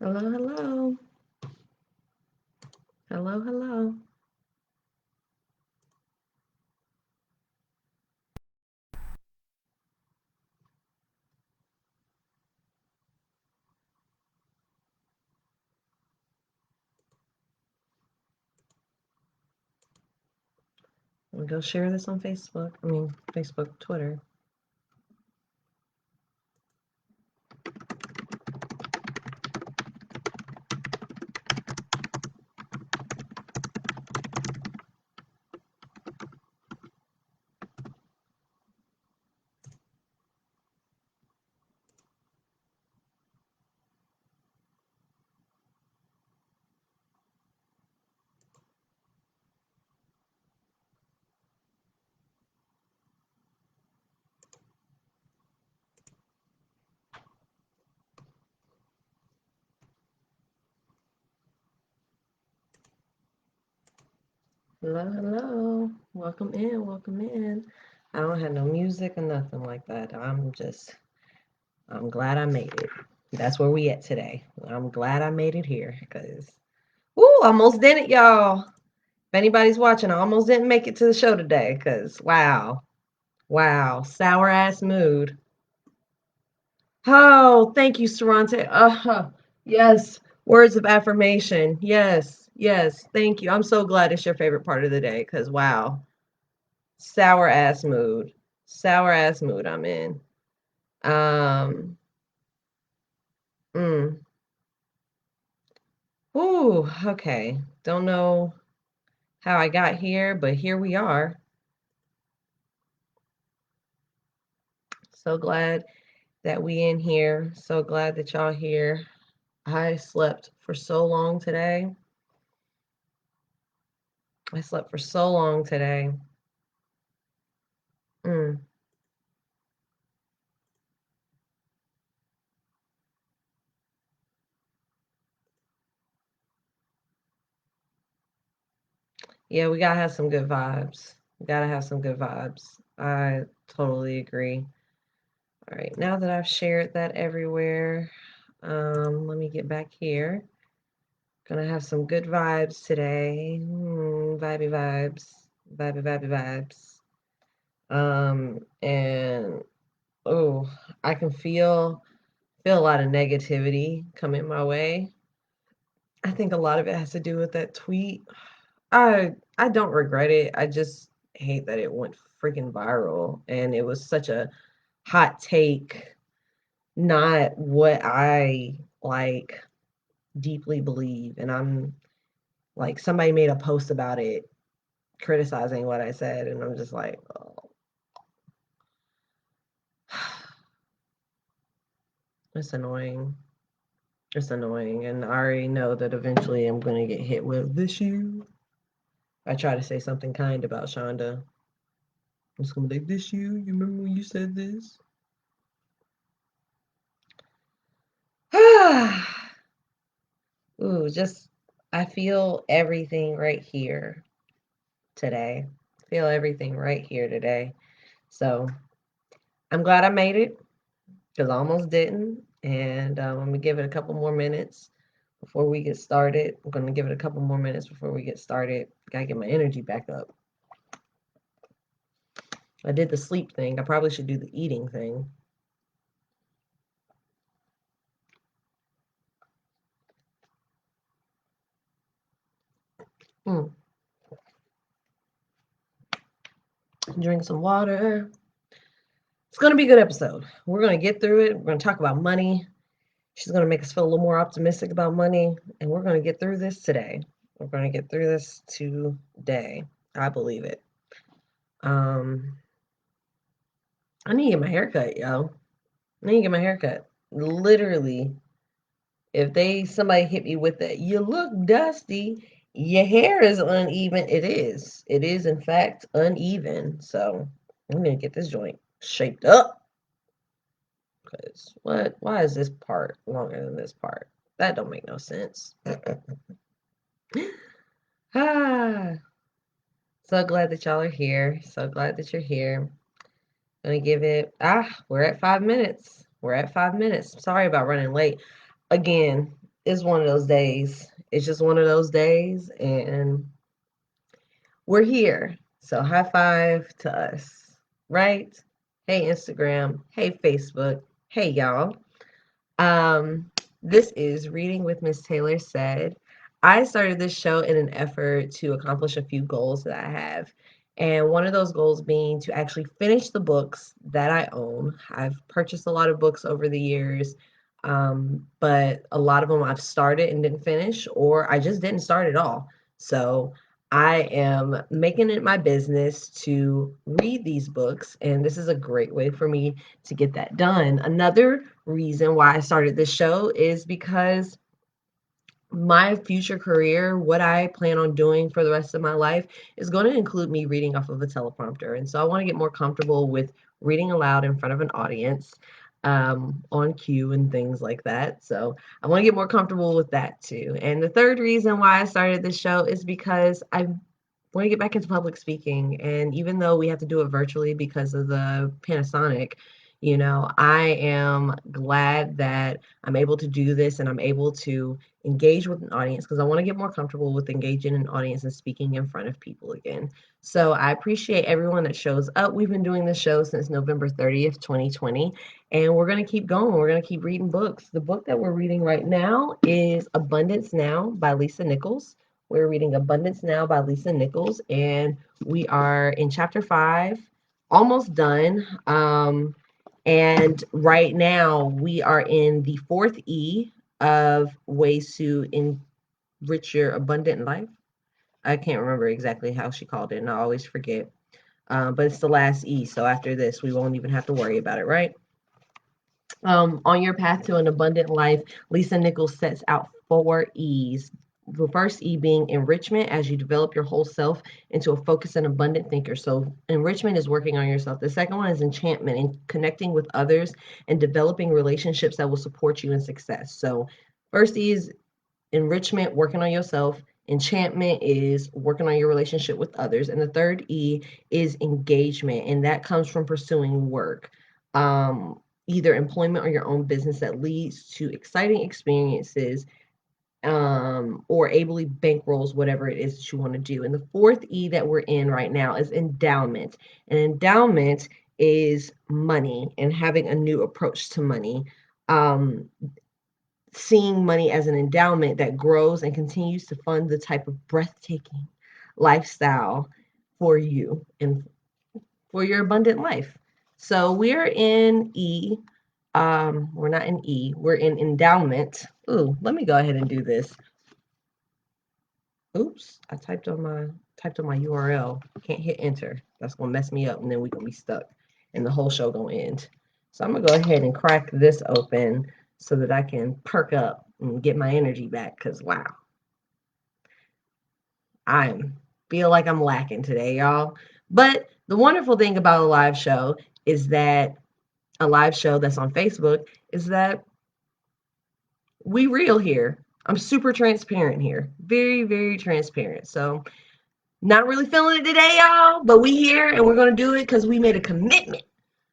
Hello, hello. Hello, hello. I'm go share this on Facebook. Facebook, Twitter. Hello, hello. Welcome in, welcome in. I don't have no music or nothing like that. I'm glad I made it. That's where we at today. I'm glad I made it here because, woo, almost did it, y'all. If anybody's watching, I almost didn't make it to the show today because, wow, sour ass mood. Oh, thank you, Sarante. Yes, words of affirmation. Yes, thank you. I'm so glad it's your favorite part of the day because, wow, sour ass mood. Sour ass mood I'm in. Um, mm. Ooh, okay. Don't know how I got here, but here we are. So glad that we in here. So glad that y'all here. I slept for so long today. I slept for so long today. Mm. Yeah, we gotta have some good vibes. We gotta have some good vibes. I totally agree. All right, now that I've shared that everywhere, let me get back here. Gonna have some good vibes today. Vibey vibes, vibey vibes. And oh, I can feel a lot of negativity coming my way. I think a lot of it has to do with that tweet. I don't regret it. I just hate that it went freaking viral and it was such a hot take, not what I like deeply believe. And I'm like somebody made a post about it criticizing what I said and I'm just like, oh, it's annoying. It's annoying and I already know that eventually I'm going to get hit with this you. I try to say something kind about Shonda. I'm just going to be like, this you? You remember when you said this? Ooh, just I feel everything right here today. Feel everything right here today. So I'm glad I made it because I almost didn't. And I'm gonna give it a couple more minutes before we get started. I'm gonna give it a couple more minutes before we get started. Gotta get my energy back up. I did the sleep thing. I probably should do the eating thing. Mm. Drink some water. It's gonna be a good episode. We're gonna get through it. We're gonna talk about money. She's going to make us feel a little more optimistic about money, and we're going to get through this today. We're going to get through this today. I believe it. Um, I need to get my hair cut, yo. I need to get my hair cut. Literally, if somebody hit me with that, you look dusty, your hair is uneven. It is. It is, in fact, uneven. So I'm going to get this joint shaped up. Because what? Why is this part longer than this part? That don't make no sense. Ah, so glad that y'all are here. So glad that you're here. Gonna give it, we're at 5 minutes. We're at 5 minutes. Sorry about running late. Again, It's one of those days. It's just one of those days, and we're here. So high five to us, right? Hey, Instagram. Hey, Facebook. Hey, y'all. Um, this is Reading with Miss Taylor Said. I started this show in an effort to accomplish a few goals that I have. And one of those goals being to actually finish the books that I own. I've purchased a lot of books over the years, but a lot of them I've started and didn't finish, or I just didn't start at all. So I am making it my business to read these books, and this is a great way for me to get that done. Another reason why I started this show is because my future career, what I plan on doing for the rest of my life, is going to include me reading off of a teleprompter. And so I want to get more comfortable with reading aloud in front of an audience, on cue and things like that. So I want to get more comfortable with that too. And the third reason why I started this show is because I want to get back into public speaking. And even though we have to do it virtually because of the Panasonic, I am glad that I'm able to do this and I'm able to engage with an audience because I want to get more comfortable with engaging an audience and speaking in front of people again. So I appreciate everyone that shows up. We've been doing this show since November 30th, 2020, and we're going to keep going. We're going to keep reading books. The book that we're reading right now is Abundance Now by Lisa Nichols. We're reading Abundance Now by Lisa Nichols, and we are in chapter 5, almost done. And right now we are in the fourth E of ways to enrich your abundant life. I can't remember exactly how she called it, and I always forget. But it's the last E, so after this, we won't even have to worry about it, right? On your path to an abundant life, Lisa Nichols sets out 4 E's. The first E being enrichment, as you develop your whole self into a focused and abundant thinker. So, enrichment is working on yourself. The second one is enchantment and connecting with others and developing relationships that will support you in success. So, first E is enrichment, working on yourself. Enchantment is working on your relationship with others. And the third E is engagement, and that comes from pursuing work. Either employment or your own business that leads to exciting experiences, or ably bankrolls whatever it is that you want to do. And the fourth E that we're in right now is endowment. And endowment is money and having a new approach to money. Um, Seeing money as an endowment that grows and continues to fund the type of breathtaking lifestyle for you and for your abundant life. So we're in E. We're not in E. We're in endowment. Ooh, let me go ahead and do this. Oops, I typed on my URL. Can't hit enter. That's gonna mess me up, and then we're gonna be stuck, and the whole show gonna end. So I'm gonna go ahead and crack this open so that I can perk up and get my energy back. Cause wow, I feel like I'm lacking today, y'all. But the wonderful thing about a live show is that a live show that's on Facebook is that we real here. I'm super transparent here. Very, very transparent. So not really feeling it today, y'all, but we here and we're gonna do it because we made a commitment.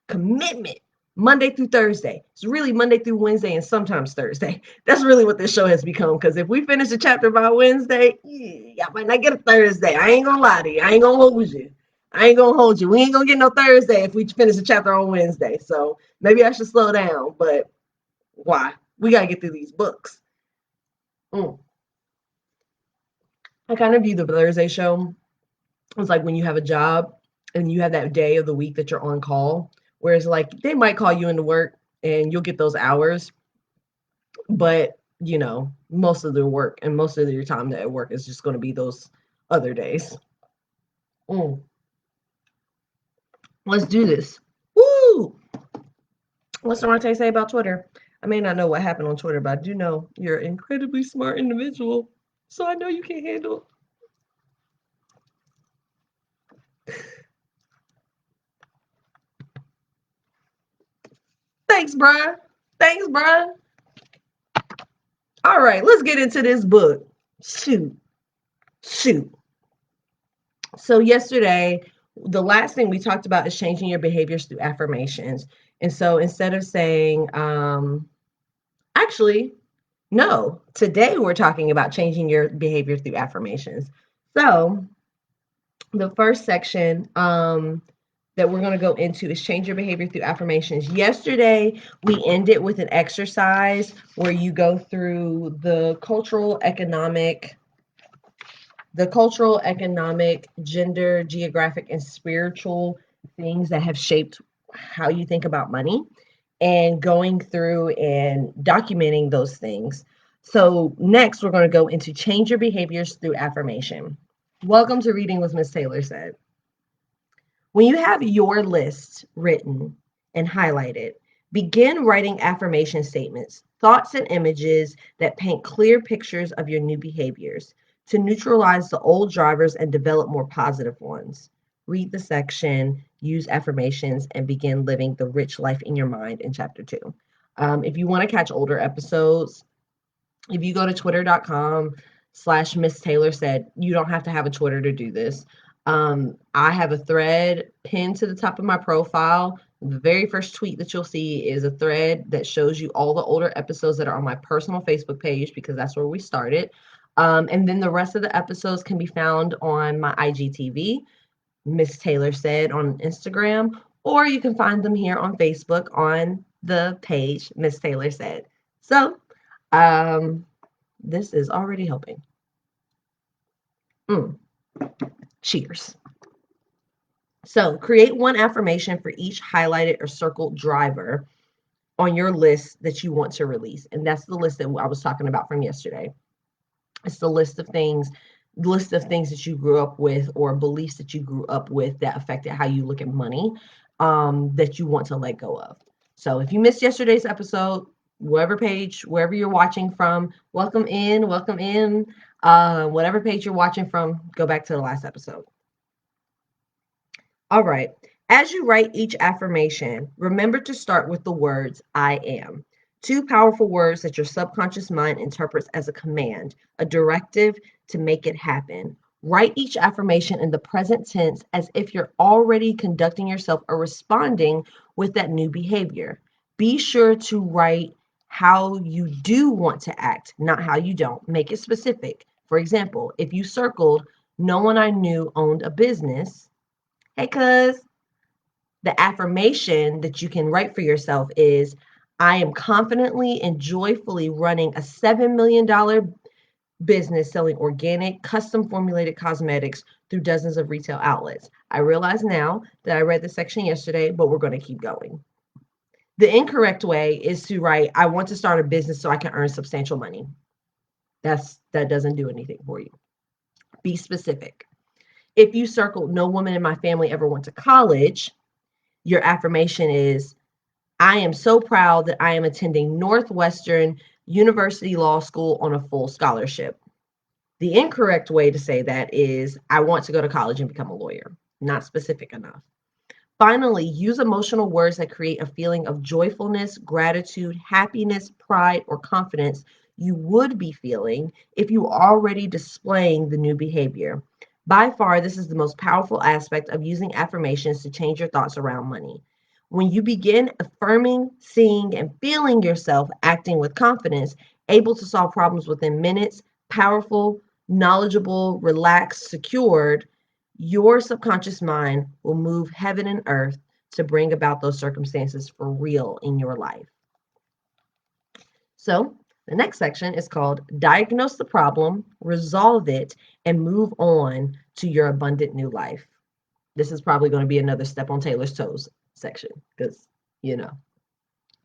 Commitment. Monday through Thursday. It's really Monday through Wednesday and sometimes Thursday. That's really what this show has become. Because if we finish the chapter by Wednesday, y'all might not get a Thursday. I ain't gonna lie to you. I ain't gonna hold you. I ain't gonna hold you. We ain't gonna get no Thursday if we finish the chapter on Wednesday. So maybe I should slow down. But why? We gotta get through these books. I kind of view the Thursday show as like when you have a job and you have that day of the week that you're on call, whereas like they might call you into work and you'll get those hours, but most of the work and most of your time at work is just going to be those other days. Mm. Let's do this. Woo! What's Durante say about Twitter? I may not know what happened on Twitter, but I do know you're an incredibly smart individual. So I know you can handle. Thanks, bruh. Thanks, bruh. All right, let's get into this book. Shoot. So yesterday, the last thing we talked about is changing your behaviors through affirmations. And so instead of saying, actually, No, today we're talking about changing your behavior through affirmations. So, the first section that we're going to go into is change your behavior through affirmations. Yesterday, we ended with an exercise where you go through the cultural, economic, gender, geographic, and spiritual things that have shaped how you think about money, and going through and documenting those things. So, next, we're going to go into change your behaviors through affirmation. Welcome to Reading with Miss Taylor Said. When you have your list written and highlighted, begin writing affirmation statements, thoughts, and images that paint clear pictures of your new behaviors to neutralize the old drivers and develop more positive ones. Read the section, use affirmations, and begin living the rich life in your mind in chapter 2. If you want to catch older episodes, if you go to twitter.com/MissTaylorSaid, you don't have to have a Twitter to do this. I have a thread pinned to the top of my profile. The very first tweet that you'll see is a thread that shows you all the older episodes that are on my personal Facebook page, because that's where we started. And then the rest of the episodes can be found on my IGTV, Miss Taylor Said, on Instagram, or you can find them here on Facebook on the page Miss Taylor Said. So, this is already helping. Cheers. So create one affirmation for each highlighted or circled driver on your list that you want to release. And that's the list that I was talking about from yesterday. It's the list of things that you grew up with, or beliefs that you grew up with that affected how you look at money, that you want to let go of. So if you missed yesterday's episode, wherever you're watching from, welcome in. Whatever page you're watching from, go back to the last episode. All right. As you write each affirmation, remember to start with the words I am. Two powerful words that your subconscious mind interprets as a command, a directive to make it happen. Write each affirmation in the present tense as if you're already conducting yourself or responding with that new behavior. Be sure to write how you do want to act, not how you don't. Make it specific. For example, if you circled, no one I knew owned a business. Hey, cuz, the affirmation that you can write for yourself is, I am confidently and joyfully running a $7 million business selling organic, custom formulated cosmetics through dozens of retail outlets. I realize now that I read the section yesterday, but we're going to keep going. The incorrect way is to write, I want to start a business so I can earn substantial money. That doesn't do anything for you. Be specific. If you circled, no woman in my family ever went to college, your affirmation is, I am so proud that I am attending Northwestern University Law School on a full scholarship. The incorrect way to say that is, I want to go to college and become a lawyer. Not specific enough. Finally, use emotional words that create a feeling of joyfulness, gratitude, happiness, pride, or confidence you would be feeling if you are already displaying the new behavior. By far, this is the most powerful aspect of using affirmations to change your thoughts around money. When you begin affirming, seeing, and feeling yourself acting with confidence, able to solve problems within minutes, powerful, knowledgeable, relaxed, secured, your subconscious mind will move heaven and earth to bring about those circumstances for real in your life. So, the next section is called Diagnose the Problem, Resolve It, and Move On to Your Abundant New Life. This is probably going to be another Step on Taylor's Toes section, because,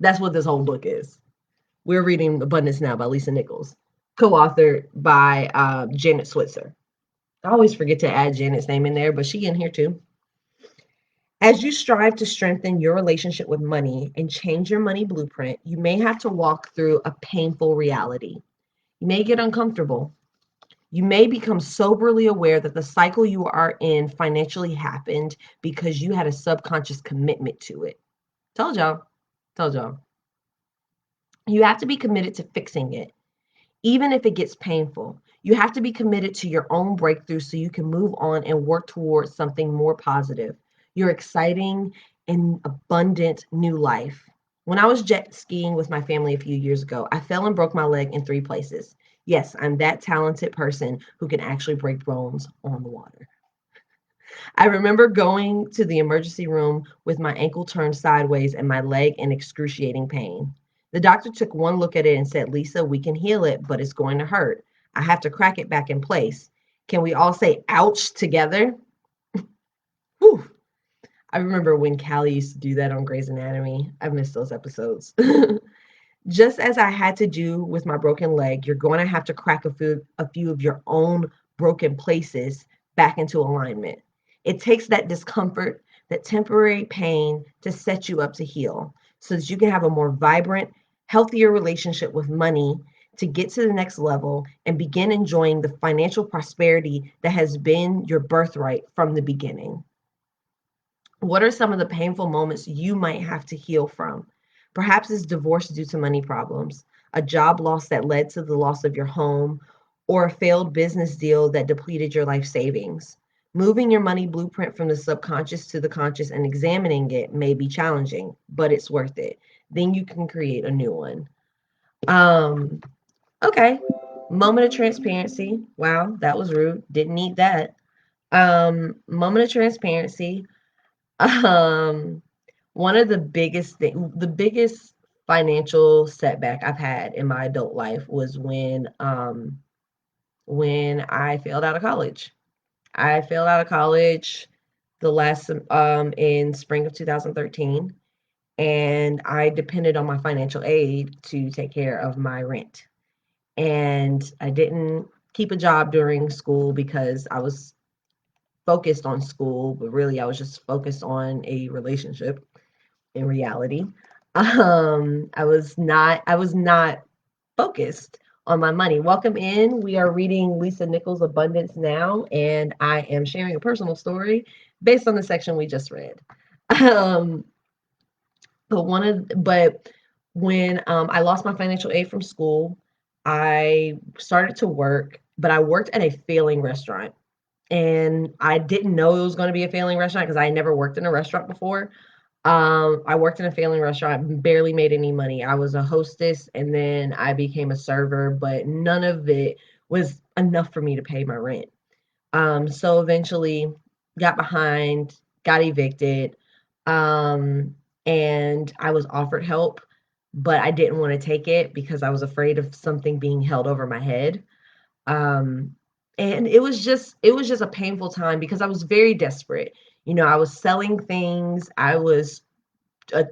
that's what this whole book is. We're reading Abundance Now by Lisa Nichols, co-authored by Janet Switzer. I always forget to add Janet's name in there, but she in here too. As you strive to strengthen your relationship with money and change your money blueprint, you may have to walk through a painful reality. You may get uncomfortable. You may become soberly aware that the cycle you are in financially happened because you had a subconscious commitment to it. Told y'all. You have to be committed to fixing it, even if it gets painful. You have to be committed to your own breakthrough so you can move on and work towards something more positive, your exciting and abundant new life. When I was jet skiing with my family a few years ago, I fell and broke my leg in 3 places. Yes, I'm that talented person who can actually break bones on the water. I remember going to the emergency room with my ankle turned sideways and my leg in excruciating pain. The doctor took one look at it and said, Lisa, we can heal it, but it's going to hurt. I have to crack it back in place. Can we all say ouch together? Whew. I remember when Callie used to do that on Grey's Anatomy. I miss those episodes. Just as I had to do with my broken leg, you're going to have to crack a few of your own broken places back into alignment. It takes that discomfort, that temporary pain to set you up to heal so that you can have a more vibrant, healthier relationship with money to get to the next level and begin enjoying the financial prosperity that has been your birthright from the beginning. What are some of the painful moments you might have to heal from? Perhaps it's divorce due to money problems, a job loss that led to the loss of your home, or a failed business deal that depleted your life savings. Moving your money blueprint from the subconscious to the conscious and examining it may be challenging, but it's worth it. Then you can create a new one. Um, okay. Moment of transparency. Wow, that was rude. Didn't need that. Moment of transparency. Um, One of the biggest financial setback I've had in my adult life was when I failed out of college. I failed out of college the last in spring of 2013, and I depended on my financial aid to take care of my rent. And I didn't keep a job during school because I was focused on school, but really I was just focused on a relationship in reality. I was not focused on my money. Welcome in. We are reading Lisa Nichols' Abundance Now, and I am sharing a personal story based on the section we just read. Um, but when I lost my financial aid from school, I started to work, but I worked at a failing restaurant. And I didn't know it was going to be a failing restaurant because I had never worked in a restaurant before. I worked in a failing restaurant, barely made any money. I was a hostess and then I became a server, but none of it was enough for me to pay my rent. So eventually got behind, got evicted, um, and I was offered help, but I didn't want to take it because I was afraid of something being held over my head. Um, and it was just a painful time because I was very desperate. I was selling things. I was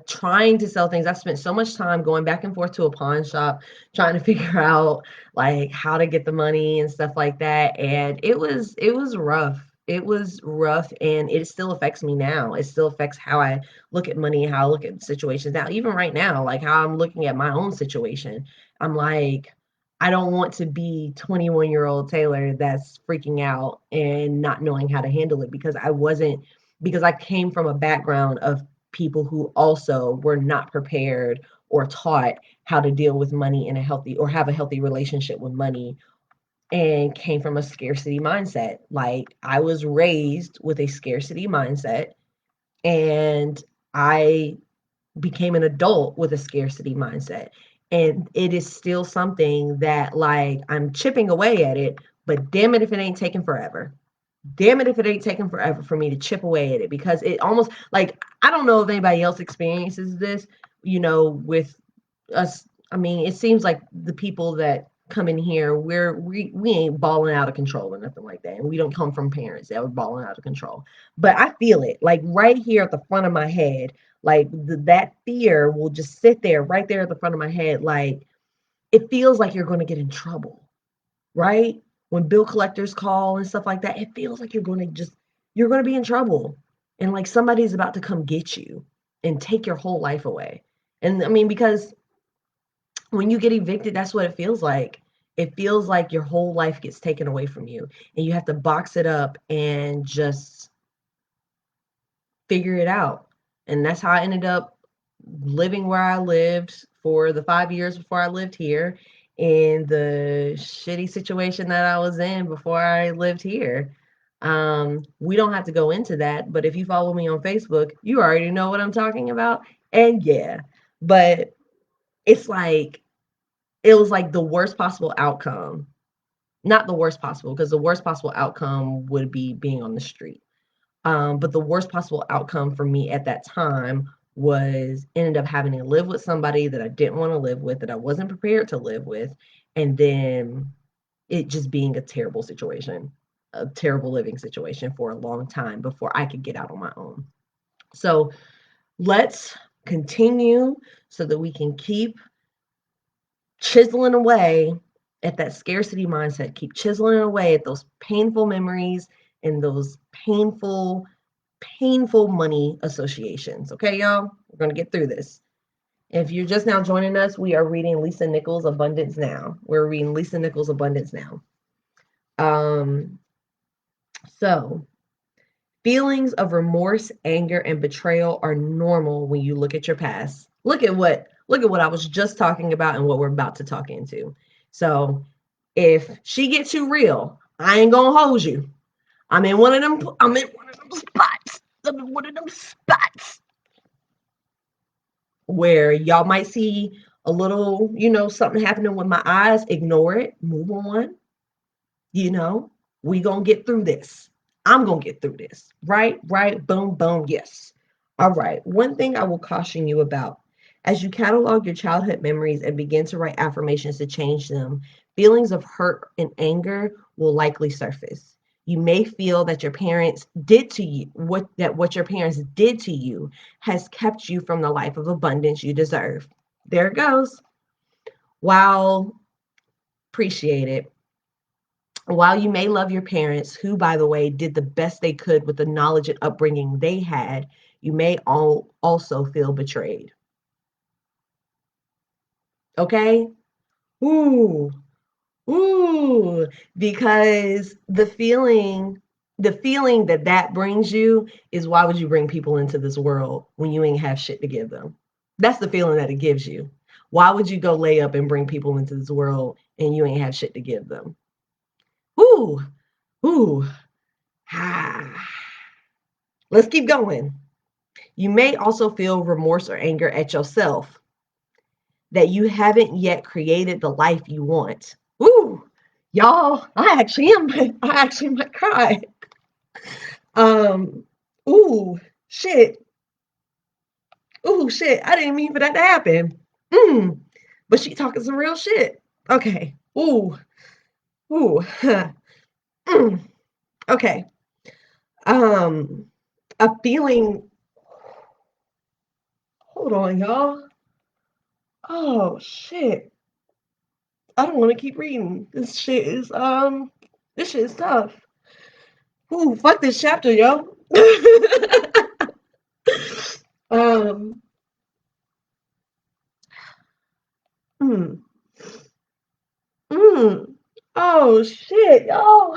trying to sell things. I spent so much time going back and forth to a pawn shop trying to figure out like how to get the money and stuff like that. And it was rough. It was rough and it still affects me now. It still affects how I look at money, how I look at situations now. Even right now, like how I'm looking at my own situation. I'm like, I don't want to be 21-year-old Taylor that's freaking out and not knowing how to handle it because I came from a background of people who also were not prepared or taught how to deal with money in a healthy or have a healthy relationship with money and came from a scarcity mindset. Like I was raised with a scarcity mindset and I became an adult with a scarcity mindset. And it is still something that like I'm chipping away at it, but damn it if it ain't taking forever. Damn it if it ain't taking forever for me to chip away at it because it almost like I don't know if anybody else experiences this, with us. I mean, it seems like the people that come in here, we ain't balling out of control or nothing like that. And we don't come from parents that were balling out of control. But I feel it like right here at the front of my head, like that fear will just sit there right there at the front of my head. Like it feels like you're going to get in trouble, right? When bill collectors call and stuff like that, it feels like you're going to be in trouble and like somebody's about to come get you and take your whole life away. And I mean, because when you get evicted, that's what it feels like. It feels like your whole life gets taken away from you and you have to box it up and just figure it out. And that's how I ended up living where I lived for the 5 years before I lived here, in the shitty situation that I was in before I lived here. We don't have to go into that, but if you follow me on Facebook, you already know what I'm talking about. And yeah, But it's like, it was like the worst possible outcome. Not the worst possible, because the worst possible outcome would be being on the street. But the worst possible outcome for me at that time was ended up having to live with somebody that I didn't want to live with, that I wasn't prepared to live with, and then it just being a terrible situation, a terrible living situation for a long time before I could get out on my own. So let's continue so that we can keep chiseling away at that scarcity mindset, keep chiseling away at those painful memories and those painful money associations. Okay, y'all? We're going to get through this. If you're just now joining us, we are reading Lisa Nichols' Abundance Now. We're reading Lisa Nichols' Abundance Now. So feelings of remorse, anger, and betrayal are normal when you look at your past. Look at what I was just talking about and what we're about to talk into. So if she gets too real, I ain't gonna hold you. I'm in one of them spots. I'm in one of them spots where y'all might see a little, something happening with my eyes. Ignore it. Move on. You know, we gonna get through this. I'm gonna get through this. Right, boom, boom, yes. All right. One thing I will caution you about: as you catalog your childhood memories and begin to write affirmations to change them, feelings of hurt and anger will likely surface. You may feel that your parents did to you what your parents did to you has kept you from the life of abundance you deserve. There it goes. While appreciate it. While you may love your parents, who, by the way, did the best they could with the knowledge and upbringing they had, you may also feel betrayed. Okay? Ooh, ooh, because the feeling that brings you is, why would you bring people into this world when you ain't have shit to give them? That's the feeling that it gives you. Why would you go lay up and bring people into this world and you ain't have shit to give them? Ooh, ooh. Ah. Let's keep going. You may also feel remorse or anger at yourself that you haven't yet created the life you want. Ooh, y'all, I actually am. I actually might cry. Um, ooh, shit. Ooh, shit. I didn't mean for that to happen. Mm, but she talking some real shit. Okay. Ooh, ooh. Mm, okay. Um, a feeling. Hold on, y'all. Oh shit. I don't want to keep reading. This shit is tough. Ooh, fuck this chapter, yo. um, mm, mm. Oh shit, yo.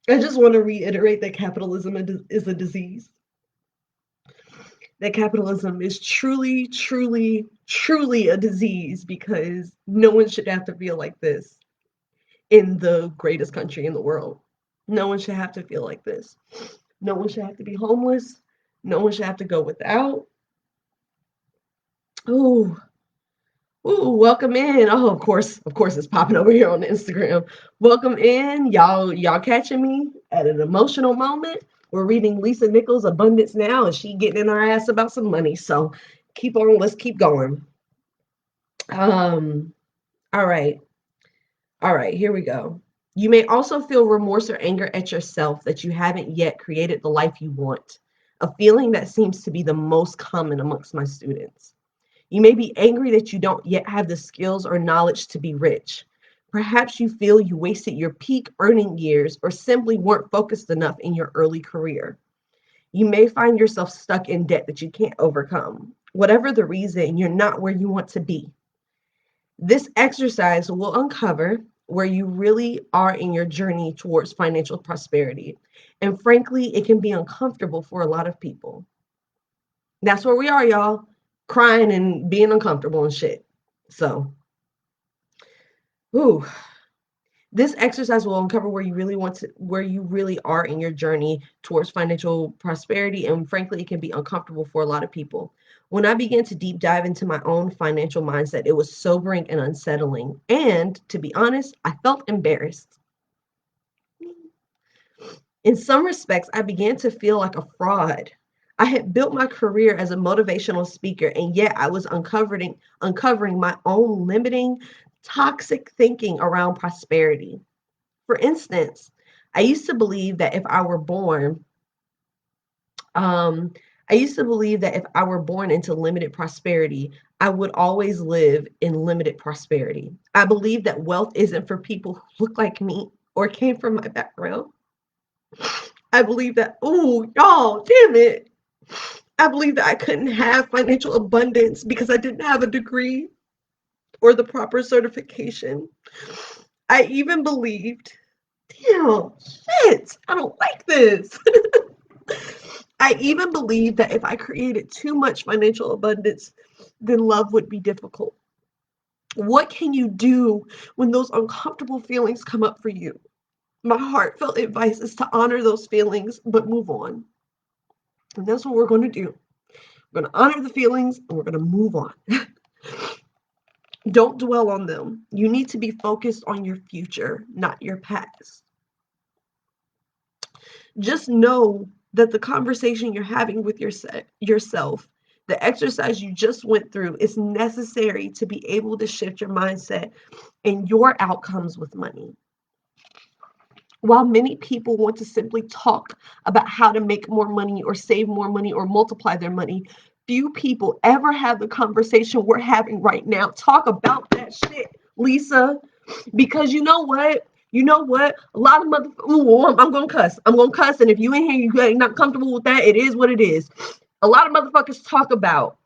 I just want to reiterate that capitalism is a disease. That capitalism is truly, truly, truly a disease, because no one should have to feel like this in the greatest country in the world. No one should have to feel like this. No one should have to be homeless. No one should have to go without. Ooh, ooh, welcome in. Oh, of course, it's popping over here on Instagram. Welcome in, y'all catching me at an emotional moment. We're reading Lisa Nichols' Abundance Now, and she getting in our ass about some money. So keep on, let's keep going. Um, all right, here we go. You may also feel remorse or anger at yourself that you haven't yet created the life you want, a feeling that seems to be the most common amongst my students. You may be angry that you don't yet have the skills or knowledge to be rich. Perhaps you feel you wasted your peak earning years or simply weren't focused enough in your early career. You may find yourself stuck in debt that you can't overcome. Whatever the reason, you're not where you want to be. This exercise will uncover where you really are in your journey towards financial prosperity. And frankly, it can be uncomfortable for a lot of people. That's where we are, y'all. Crying and being uncomfortable and shit. So, ooh. This exercise will uncover where you really are in your journey towards financial prosperity. And frankly, it can be uncomfortable for a lot of people. When I began to deep dive into my own financial mindset, it was sobering and unsettling. And to be honest, I felt embarrassed. In some respects, I began to feel like a fraud. I had built my career as a motivational speaker, and yet I was uncovering my own limiting, toxic thinking around prosperity. For instance, I used to believe that if I were born, um, I used to believe that if I were born into limited prosperity, I would always live in limited prosperity. I believe that wealth isn't for people who look like me or came from my background. I believe that, oh, y'all, damn it. I believe that I couldn't have financial abundance because I didn't have a degree or the proper certification. I even believed, damn, shit, I don't like this. I even believed that if I created too much financial abundance, then love would be difficult. What can you do when those uncomfortable feelings come up for you? My heartfelt advice is to honor those feelings, but move on. And that's what we're going to do. We're going to honor the feelings and we're going to move on. Don't dwell on them. You need to be focused on your future, not your past. Just know that the conversation you're having with yourself, the exercise you just went through, is necessary to be able to shift your mindset and your outcomes with money. While many people want to simply talk about how to make more money or save more money or multiply their money, few people ever have the conversation we're having right now. Talk about that shit, Lisa. Because you know what? You know what? A lot of motherfuckers, I'm going to cuss. I'm going to cuss. And if you in here, you ain't not comfortable with that, it is what it is. A lot of motherfuckers talk about,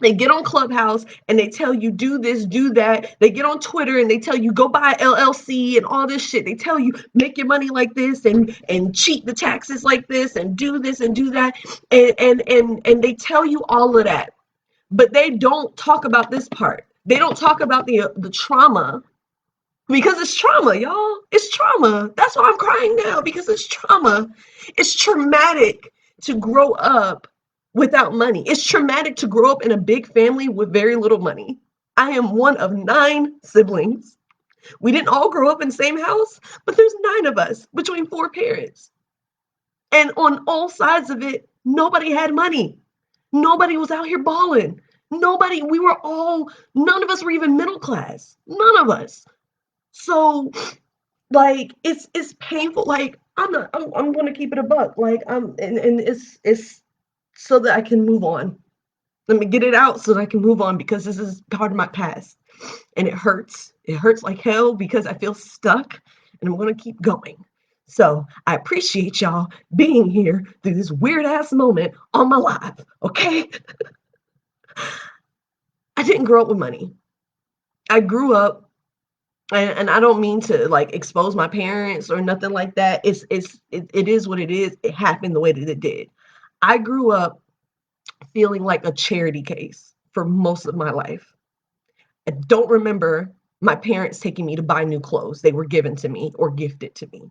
they get on Clubhouse and they tell you do this, do that. They get on Twitter and they tell you go buy LLC and all this shit. They tell you make your money like this and cheat the taxes like this and do this and do that. And they tell you all of that. But they don't talk about this part. They don't talk about the trauma, because it's trauma, y'all. It's trauma. That's why I'm crying now, because it's trauma. It's traumatic to grow up without money. It's traumatic to grow up in a big family with very little money. I am one of 9 siblings. We didn't all grow up in the same house, but there's 9 of us between 4 parents. And on all sides of it, nobody had money. Nobody was out here balling. None of us were even middle class. None of us. So, like, it's painful. Like, I'm gonna keep it a buck. Like, and it's so that I can move on. Let me get it out so that I can move on, because this is part of my past. And it hurts. It hurts like hell because I feel stuck, and I'm gonna keep going. So I appreciate y'all being here through this weird ass moment on my live, okay? I didn't grow up with money. I grew up, and I don't mean to like expose my parents or nothing like that. It is what it is. It happened the way that it did. I grew up feeling like a charity case for most of my life. I don't remember my parents taking me to buy new clothes. They were given to me or gifted to me.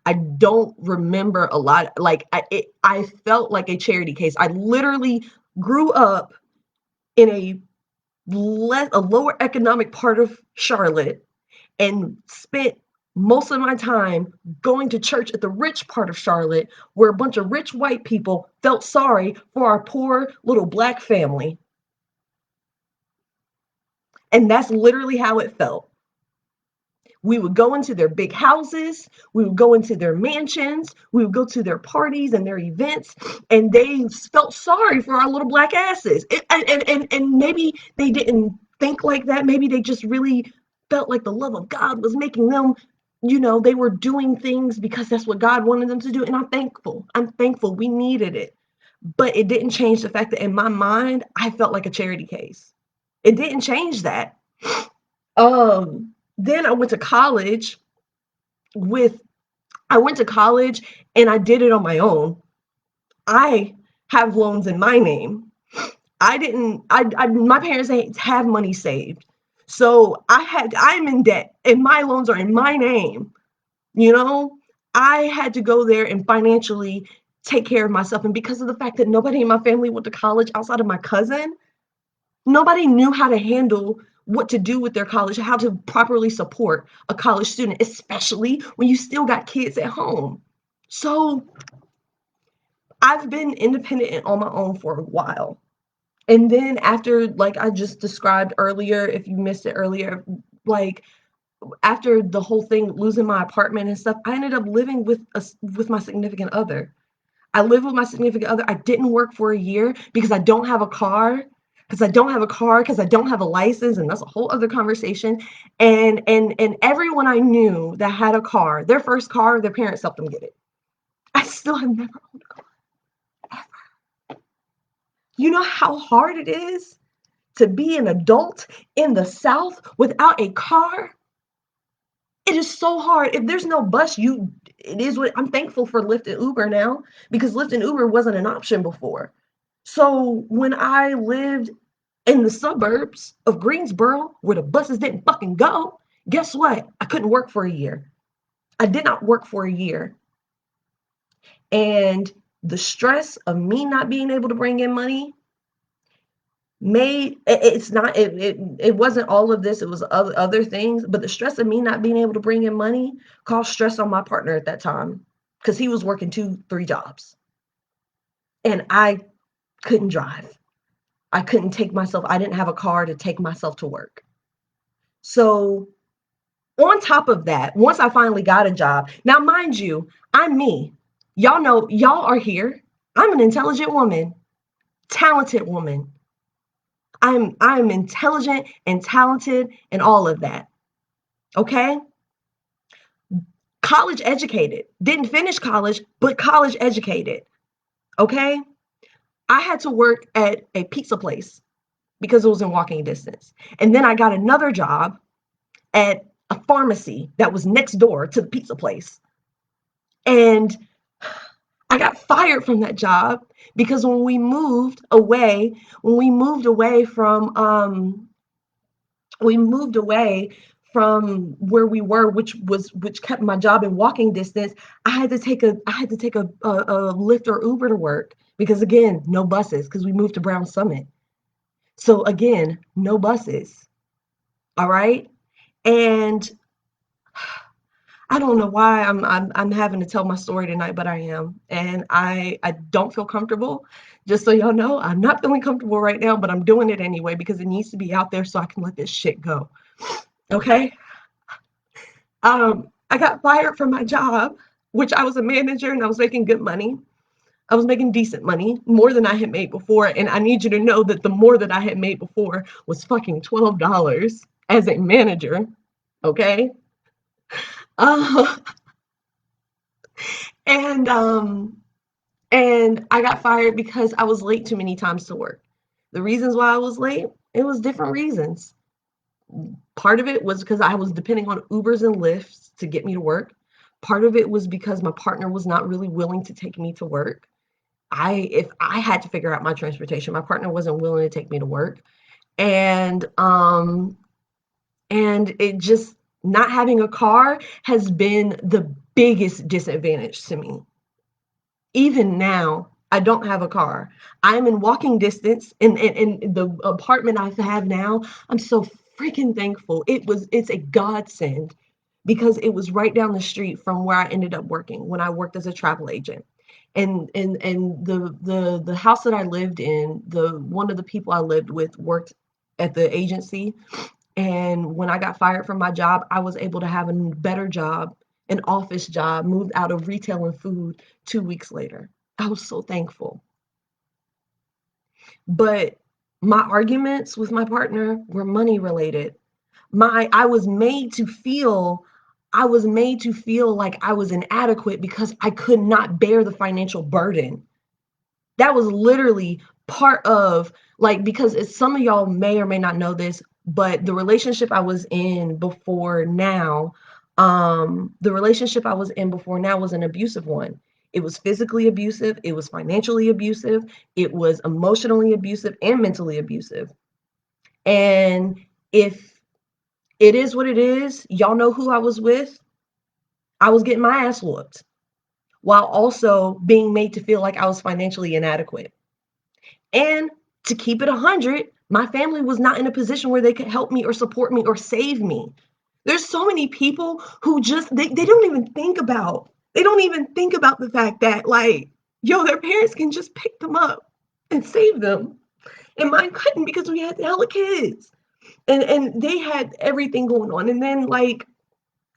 I don't remember a lot. Like I felt like a charity case. I literally grew up in a lower economic part of Charlotte and spent most of my time going to church at the rich part of Charlotte, where a bunch of rich white people felt sorry for our poor little Black family. And that's literally how it felt. We would go into their big houses, we would go into their mansions, we would go to their parties and their events, and they felt sorry for our little Black asses. And maybe they didn't think like that. Maybe they just really felt like the love of God was making them, they were doing things because that's what God wanted them to do. And I'm thankful. We needed it. But it didn't change the fact that in my mind, I felt like a charity case. It didn't change that. Then I went to college and I did it on my own. I have loans in my name. My parents didn't have money saved. So I'm in debt and my loans are in my name. You know, I had to go there and financially take care of myself. And because of the fact that nobody in my family went to college outside of my cousin, nobody knew how to handle what to do with their college, how to properly support a college student, especially when you still got kids at home. So I've been independent and on my own for a while. And then after, like I just described earlier, if you missed it earlier, like after the whole thing, losing my apartment and stuff, I ended up living with my significant other. I lived with my significant other. I didn't work for a year because I don't have a car, because I don't have a car, because I don't have a license, and that's a whole other conversation. And everyone I knew that had a car, their first car, their parents helped them get it. I still have never owned a car. You know how hard it is to be an adult in the South without a car? It is so hard. If there's no bus, it is what I'm thankful for Lyft and Uber now, because Lyft and Uber wasn't an option before. So when I lived in the suburbs of Greensboro, where the buses didn't fucking go, guess what? I couldn't work for a year. I did not work for a year. And the stress of me not being able to bring in money it wasn't all of this, it was other things, but the stress of me not being able to bring in money caused stress on my partner at that time, because he was working 2-3 jobs and I couldn't drive. I didn't have a car to take myself to work. So on top of that, once I finally got a job, now mind you, I'm me. Y'all know, y'all are here. I'm an intelligent woman, talented woman. I'm intelligent and talented and all of that. Okay? College educated. Didn't finish college, but college educated. Okay? I had to work at a pizza place because it was in walking distance. And then I got another job at a pharmacy that was next door to the pizza place. And I got fired from that job because when we moved away from where we were, which kept my job in walking distance. I had to take a Lyft or Uber to work because, again, no buses, because we moved to Brown Summit. So again, no buses. All right. And I don't know why I'm having to tell my story tonight, but I am. And I don't feel comfortable. Just so y'all know, I'm not feeling comfortable right now, but I'm doing it anyway because it needs to be out there so I can let this shit go. Okay? I got fired from my job, which I was a manager and I was making good money. I was making decent money, more than I had made before. And I need you to know that the more that I had made before was fucking $12 as a manager. Okay? Uh, and um and I got fired because I was late too many times to work. The reasons why I was late, it was different reasons. Part of it was because I was depending on Ubers and Lyfts to get me to work. Part of it was because my partner was not really willing to take me to work. If I had to figure out my transportation, my partner wasn't willing to take me to work. And it just, not having a car has been the biggest disadvantage to me. Even now, I don't have a car. I'm in walking distance in the apartment I have now. I'm so freaking thankful. It's a godsend because it was right down the street from where I ended up working when I worked as a travel agent. And the house that I lived in, the one of the people I lived with worked at the agency. And when I got fired from my job, I was able to have a better job, an office job, moved out of retail and food 2 weeks later. I was so thankful. But my arguments with my partner were money related. I was made to feel like I was inadequate because I could not bear the financial burden. That was literally part of, like, because some of y'all may or may not know this, but the relationship I was in before now, was an abusive one. It was physically abusive, it was financially abusive, it was emotionally abusive and mentally abusive. And if It is what it is. Y'all know who I was with. I was getting my ass whooped while also being made to feel like I was financially inadequate. And to keep it 100, my family was not in a position where they could help me or support me or save me. There's so many people who just they don't even think about the fact that, like, yo, their parents can just pick them up and save them. And mine couldn't because we had hella kids. And they had everything going on. And then, like,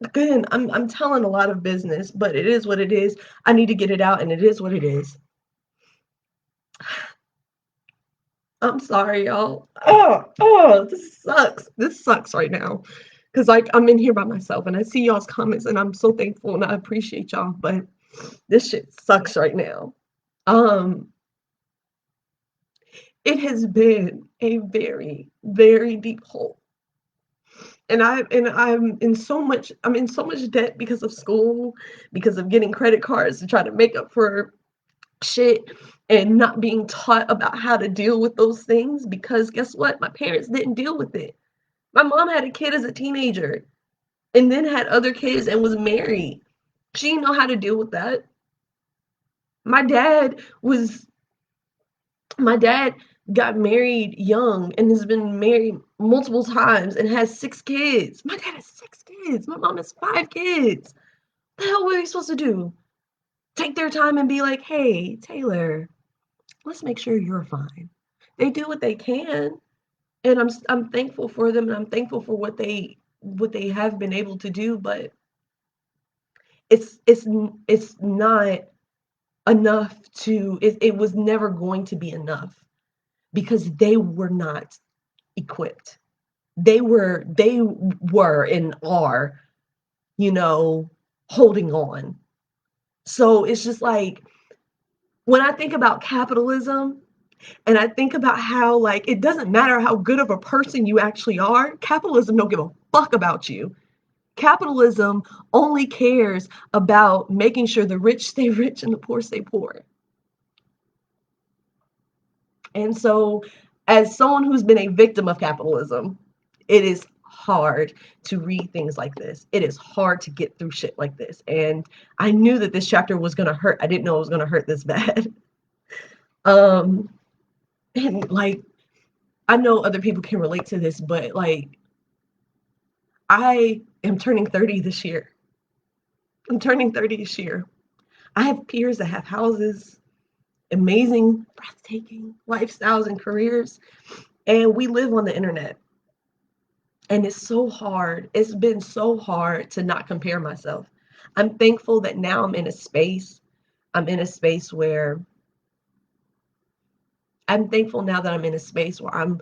again, I'm telling a lot of business, but it is what it is. I need to get it out, and it is what it is. I'm sorry, y'all. This sucks. This sucks right now. Cause, like, I'm in here by myself and I see y'all's comments and I'm so thankful and I appreciate y'all, but this shit sucks right now. Um, it has been a very, very deep hole. And I'm in so much debt because of school, because of getting credit cards to try to make up for shit and not being taught about how to deal with those things, because guess what? My parents didn't deal with it. My mom had a kid as a teenager and then had other kids and was married. She didn't know how to deal with that. My dad was my dad got married young and has been married multiple times and has 6 kids. My dad has 6 kids. My mom has 5 kids. What the hell were they supposed to do? Take their time and be like, hey, Taylor, let's make sure you're fine. They do what they can, and I'm thankful for them, and I'm thankful for what they have been able to do, but it's not enough it was never going to be enough because they were not equipped. They were and are, you know, holding on. So it's just like when I think about capitalism and I think about how, like, it doesn't matter how good of a person you actually are, capitalism don't give a fuck about you. Capitalism only cares about making sure the rich stay rich and the poor stay poor. And so, as someone who's been a victim of capitalism, it is hard to read things like this. It is hard to get through shit like this. And I knew that this chapter was going to hurt. I didn't know it was going to hurt this bad. um and, like, I know other people can relate to this, but, like, I am turning 30 this year. I'm turning 30 this year. I have peers that have houses, amazing, breathtaking lifestyles and careers, and we live on the internet. And it's so hard. It's been so hard to not compare myself. I'm thankful that now I'm in a space where I'm thankful now that I'm in a space where I'm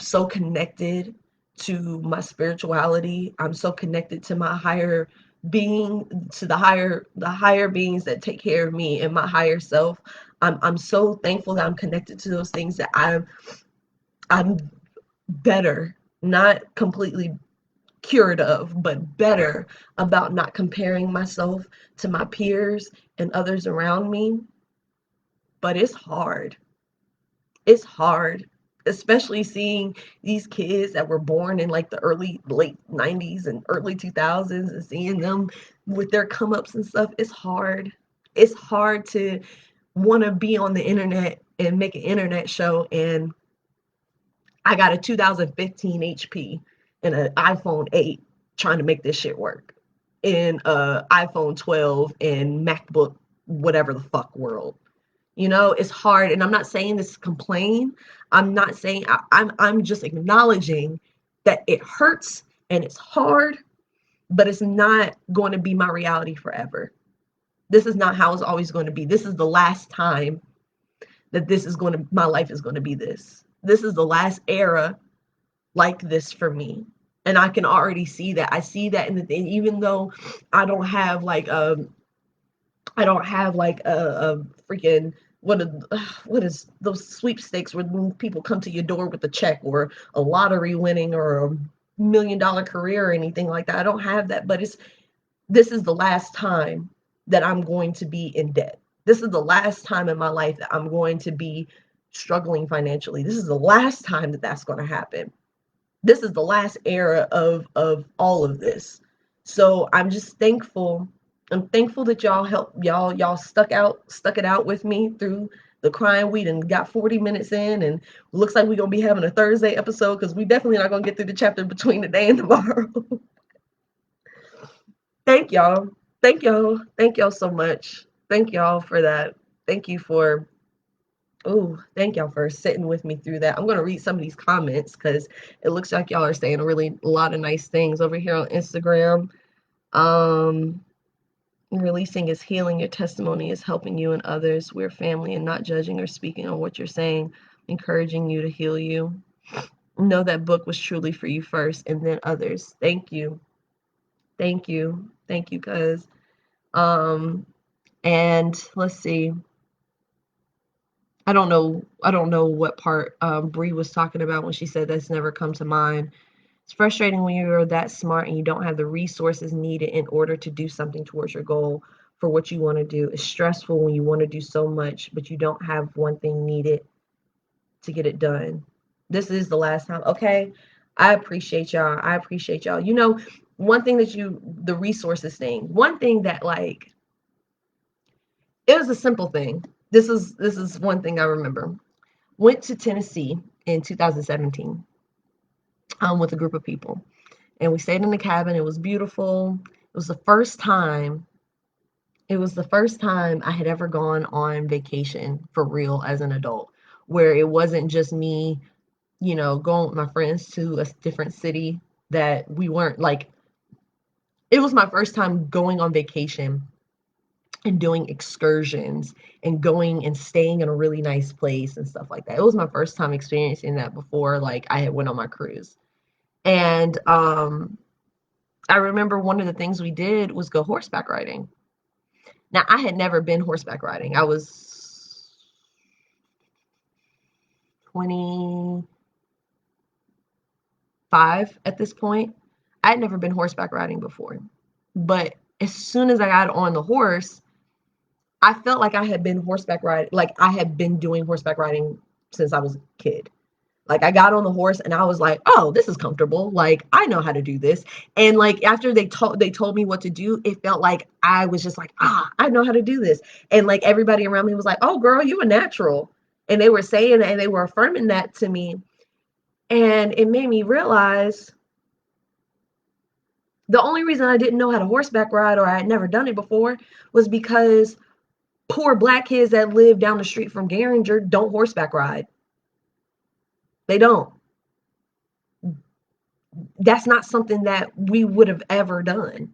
so connected to my spirituality. I'm so connected to my higher being, to the higher beings that take care of me and my higher self. I'm so thankful that I'm connected to those things, that I'm better, not completely cured of, but better about not comparing myself to my peers and others around me. But it's hard. It's hard, especially seeing these kids that were born in, like, the late 90s and early 2000s, and seeing them with their come ups and stuff. It's hard. It's hard to want to be on the internet and make an internet show, and I got a 2015 HP and an iPhone 8 trying to make this shit work in a iPhone 12 and MacBook whatever the fuck world. It's hard, and I'm not saying this to complain. I'm not saying I'm just acknowledging that it hurts and it's hard, but it's not going to be my reality forever. This is not how it's always going to be. This is the last time that my life is going to be this. This is the last era like this for me. And I can already see that. I see that in the thing, even though I don't have like a freaking what is those sweepstakes where people come to your door with a check, or a lottery winning, or a $1 million career or anything like that. I don't have that, but this is the last time that I'm going to be in debt. This is the last time in my life that I'm going to be struggling financially. This is the last time that that's going to happen. This is the last era of all of this. So I'm just thankful. I'm thankful that y'all y'all stuck it out with me through the crying. We done got 40 minutes in, and looks like we're gonna be having a Thursday episode because we definitely not gonna get through the chapter between today and tomorrow. Thank y'all. Thank y'all. Thank y'all so much. Thank y'all for that. Thank you for thank y'all for sitting with me through that. I'm going to read some of these comments because it looks like y'all are saying a lot of nice things over here on Instagram. Um, Releasing is healing. Your testimony is helping you and others. We're family and not judging or speaking on what you're saying, encouraging you to heal you. Know that book was truly for you first and then others. Thank you. Thank you. Thank you, cuz. And let's see. I don't know what part Bree was talking about when she said that's never come to mind. It's frustrating when you're that smart and you don't have the resources needed in order to do something towards your goal for what you want to do. It's stressful when you want to do so much, but you don't have one thing needed to get it done. This is the last time. Okay. I appreciate y'all. I appreciate y'all. You know, one thing the resources thing, one thing that like, it was a simple thing. This is one thing I remember. Went to Tennessee in 2017 with a group of people. And we stayed in the cabin. It was beautiful. It was the first time I had ever gone on vacation for real as an adult, where it wasn't just me, going with my friends to a different city that we weren't like, it was my first time going on vacation and doing excursions and going and staying in a really nice place and stuff like that. It was my first time experiencing that before like I had went on my cruise. And I remember one of the things we did was go horseback riding. Now I had never been horseback riding. I was 25 at this point. I had never been horseback riding before. But as soon as I got on the horse, I felt like I had been horseback riding, like I had been doing horseback riding since I was a kid. Like I got on the horse and I was like, "Oh, this is comfortable. Like I know how to do this." And like after they told me what to do, it felt like I was just like, I know how to do this." And like everybody around me was like, "Oh, girl, you a natural." And they were saying that and they were affirming that to me. And it made me realize the only reason I didn't know how to horseback ride or I had never done it before was because poor black kids that live down the street from Garinger don't horseback ride. They don't. That's not something that we would have ever done.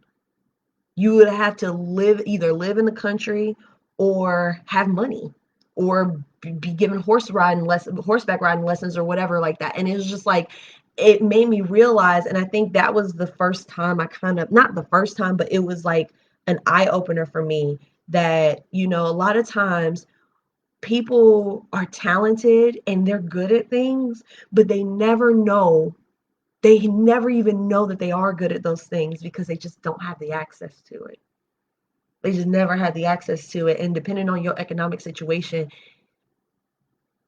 You would have to either live in the country or have money or be given horseback riding lessons or whatever like that. And it was just like, it made me realize, and I think that was the first time I kind of, not the first time, but it was like an eye opener for me that, a lot of times people are talented and they're good at things, but they never even know that they are good at those things because they just don't have the access to it. They just never had the access to it. And depending on your economic situation,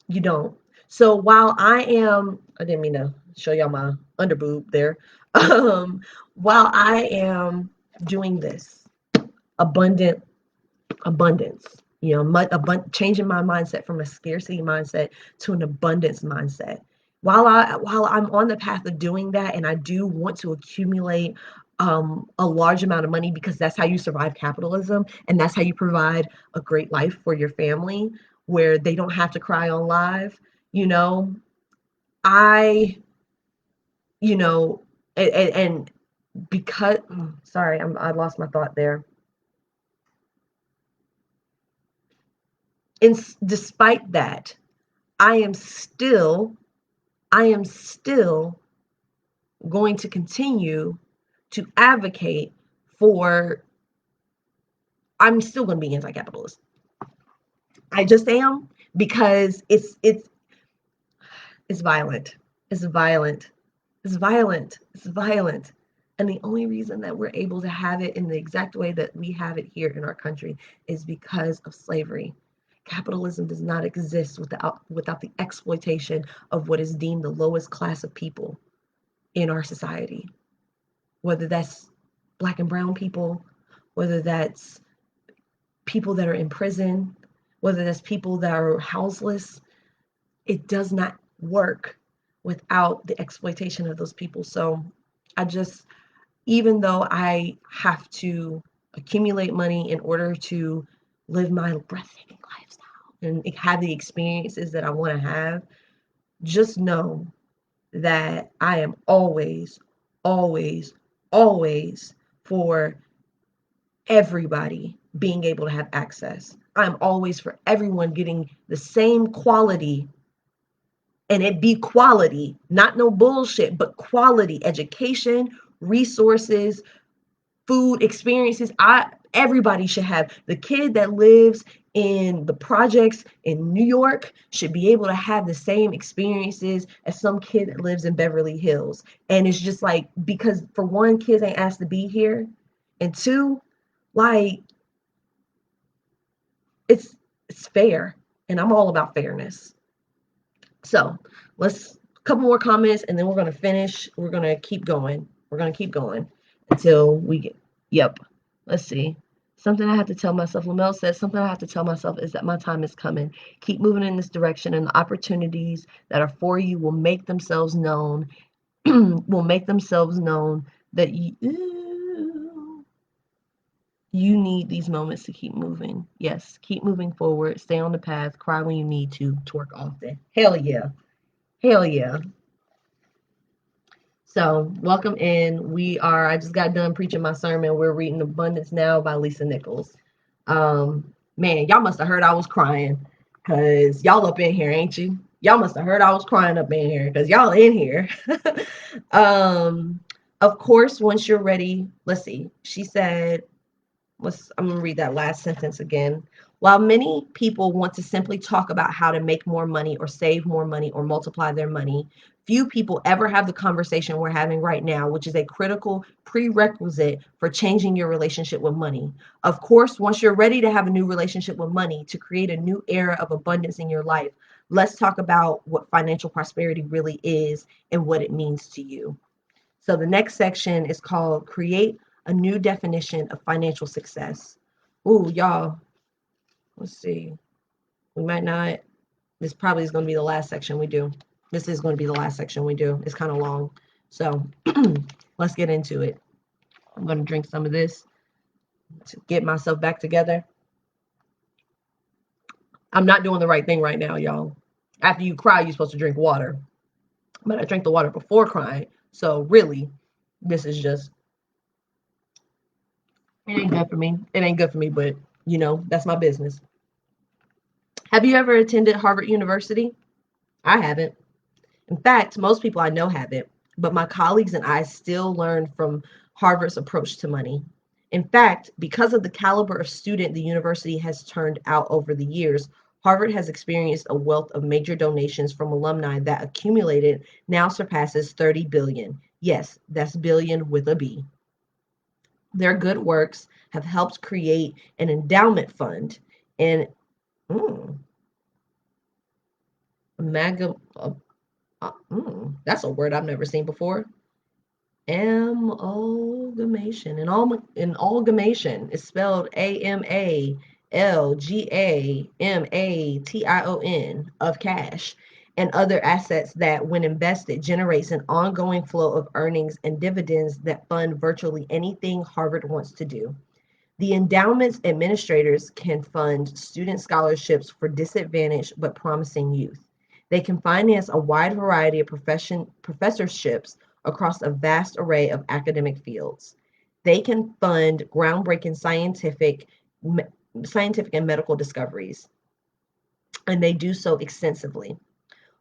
you don't. So while I didn't mean to show y'all my underboob there. While I am doing this, abundant abundance, changing my mindset from a scarcity mindset to an abundance mindset. While I'm on the path of doing that, and I do want to accumulate a large amount of money because that's how you survive capitalism and that's how you provide a great life for your family where they don't have to cry on live. You know, I, you know, and because, sorry, I lost my thought there. And despite that, I am still I am still going to continue to advocate for I'm still going to be anti-capitalist. I just am because it's violent. It's violent. It's violent. It's violent. And the only reason that we're able to have it in the exact way that we have it here in our country is because of slavery. Capitalism does not exist without the exploitation of what is deemed the lowest class of people. in our society, whether that's Black and brown people, whether that's people that are in prison, whether that's people that are houseless. It does not work without the exploitation of those people. So I just, even though I have to accumulate money in order to live my breathtaking lifestyle and have the experiences that I want to have, just know that I am always, always, always for everybody being able to have access. I'm always for everyone getting the same quality, and it be quality, not no bullshit, but quality education, resources, food, experiences. Everybody should have. The kid that lives in the projects in New York should be able to have the same experiences as some kid that lives in Beverly Hills. And it's just like, because for one, kids ain't asked to be here, and two, like, it's fair, and I'm all about fairness. So let's a couple more comments, and then we're gonna finish. We're gonna keep going. We're gonna keep going until we get. Yep. Let's see. Something I have to tell myself. Lamel says something I have to tell myself is that my time is coming. Keep moving in this direction, and the opportunities that are for you will make themselves known. Will make themselves known that you need these moments to keep moving. Yes, keep moving forward. Stay on the path. Cry when you need to. Twerk often. Hell yeah. Hell yeah. So, welcome in. I just got done preaching my sermon. We're reading Abundance Now by Lisa Nichols. Man, y'all must have heard I was crying, because y'all up in here, ain't you? Y'all must have heard I was crying up in here, because y'all in here. Of course, once you're ready, let's see. She said, I'm going to read that last sentence again. While many people want to simply talk about how to make more money or save more money or multiply their money, few people ever have the conversation we're having right now, which is a critical prerequisite for changing your relationship with money. Of course, once you're ready to have a new relationship with money, to create a new era of abundance in your life, let's talk about what financial prosperity really is and what it means to you. So the next section is called Create a New Definition of Financial Success. Ooh, y'all, let's see. We might not, this probably is going to be the last section we do. This is going to be the last section we do. It's kind of long. So let's get into it. I'm going to drink some of this to get myself back together. I'm not doing the right thing right now, y'all. After you cry, you're supposed to drink water. But I drank the water before crying. So really, this is just, it ain't good for me. It ain't good for me, but that's my business. Have you ever attended Harvard University? I haven't. In fact, most people I know haven't, but my colleagues and I still learn from Harvard's approach to money. In fact, because of the caliber of student the university has turned out over the years, Harvard has experienced a wealth of major donations from alumni that accumulated now surpasses 30 billion. Yes, that's billion with a B. Their good works have helped create an endowment fund and amalgam. That's a word I've never seen before. Amalgamation. And amalgamation is spelled AMALGAMATION of cash and other assets that, when invested, generates an ongoing flow of earnings and dividends that fund virtually anything Harvard wants to do. The endowment's administrators can fund student scholarships for disadvantaged but promising youth. They can finance a wide variety of professorships across a vast array of academic fields. They can fund groundbreaking scientific and medical discoveries, and they do so extensively.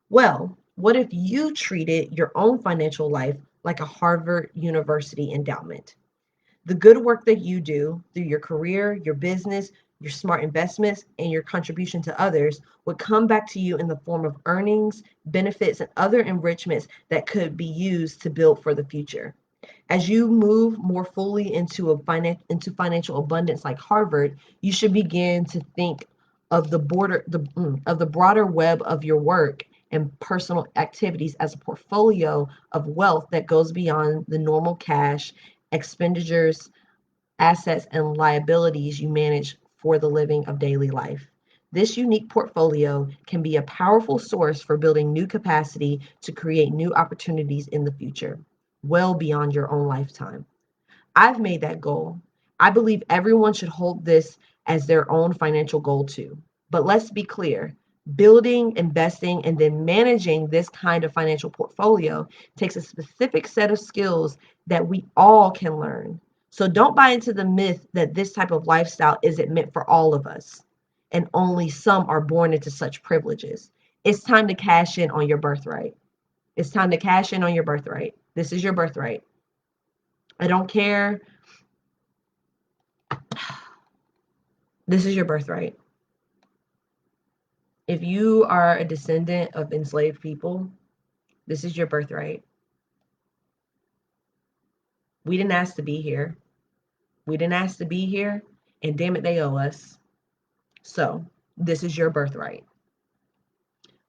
Well, what if you treated your own financial life like a Harvard University endowment? The good work that you do through your career, your business, your smart investments, and your contribution to others would come back to you in the form of earnings, benefits, and other enrichments that could be used to build for the future. As you move more fully into financial abundance like Harvard, you should begin to think of the broader web of your work and personal activities as a portfolio of wealth that goes beyond the normal cash, expenditures, assets, and liabilities you manage for the living of daily life. This unique portfolio can be a powerful source for building new capacity to create new opportunities in the future, well beyond your own lifetime. I've made that goal. I believe everyone should hold this as their own financial goal too. But let's be clear, building, investing, and then managing this kind of financial portfolio takes a specific set of skills that we all can learn. So don't buy into the myth that this type of lifestyle isn't meant for all of us and only some are born into such privileges. It's time to cash in on your birthright. It's time to cash in on your birthright. This is your birthright. I don't care. This is your birthright. If you are a descendant of enslaved people, this is your birthright. We didn't ask to be here. We didn't ask to be here, and damn it, they owe us. So, this is your birthright.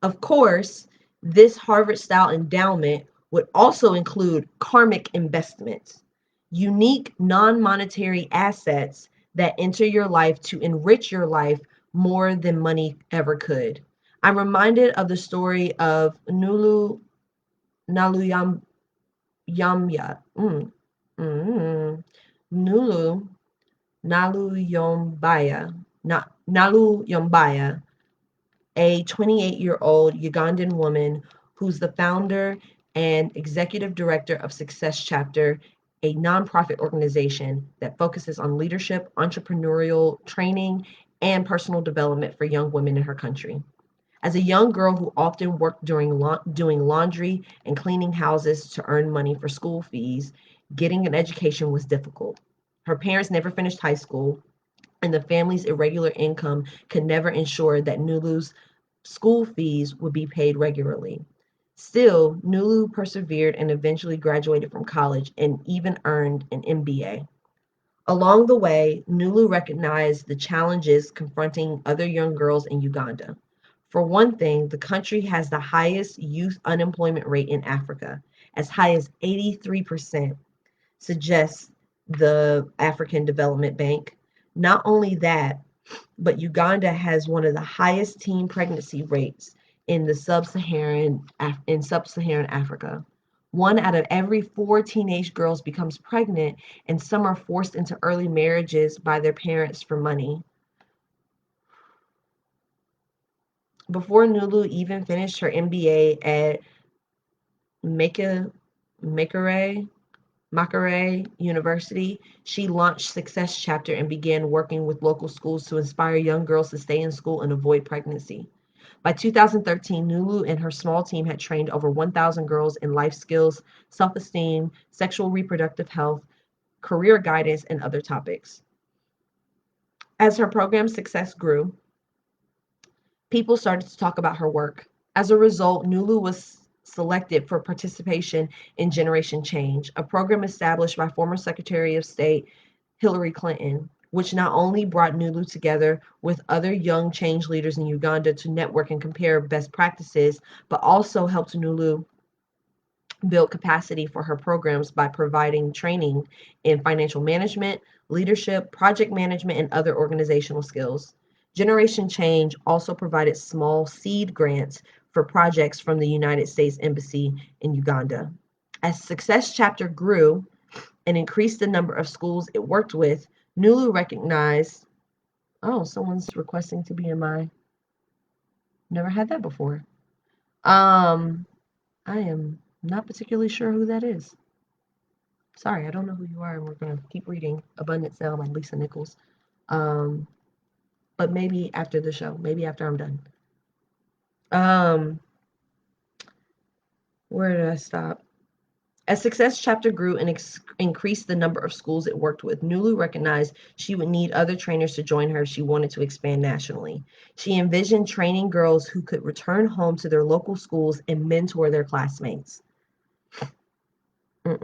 Of course, this Harvard style endowment would also include karmic investments, unique non monetary assets that enter your life to enrich your life more than money ever could. I'm reminded of the story of Nalu Yamya. Nulu Nalu Yombaya, a 28-year-old Ugandan woman who's the founder and executive director of Success Chapter, a nonprofit organization that focuses on leadership, entrepreneurial training, and personal development for young women in her country. As a young girl who often worked doing laundry and cleaning houses to earn money for school fees, getting an education was difficult. Her parents never finished high school, and the family's irregular income could never ensure that Nulu's school fees would be paid regularly. Still, Nulu persevered and eventually graduated from college and even earned an MBA. Along the way, Nulu recognized the challenges confronting other young girls in Uganda. For one thing, the country has the highest youth unemployment rate in Africa, as high as 83%, suggests the African Development Bank. Not only that, but Uganda has one of the highest teen pregnancy rates in the sub-Saharan Africa. One out of every four teenage girls becomes pregnant, and some are forced into early marriages by their parents for money. Before Nulu even finished her MBA at Makerere University, she launched Success Chapter and began working with local schools to inspire young girls to stay in school and avoid pregnancy. By 2013, Nulu and her small team had trained over 1,000 girls in life skills, self-esteem, sexual reproductive health, career guidance, and other topics. As her program's success grew, people started to talk about her work. As a result, Nulu was selected for participation in Generation Change, a program established by former Secretary of State Hillary Clinton, which not only brought Nulu together with other young change leaders in Uganda to network and compare best practices, but also helped Nulu build capacity for her programs by providing training in financial management, leadership, project management, and other organizational skills. Generation Change also provided small seed grants for projects from the United States Embassy in Uganda. As Success Chapter grew and increased the number of schools it worked with, Nulu recognized, oh, someone's requesting to be in my, never had that before. I am not particularly sure who that is. Sorry, I don't know who you are, and we're going to keep reading Abundant Sale by Lisa Nichols. But maybe after the show, maybe after I'm done. Where did I stop? As Success Chapter grew and increased the number of schools it worked with, Nulu recognized she would need other trainers to join her if she wanted to expand nationally. She envisioned training girls who could return home to their local schools and mentor their classmates. I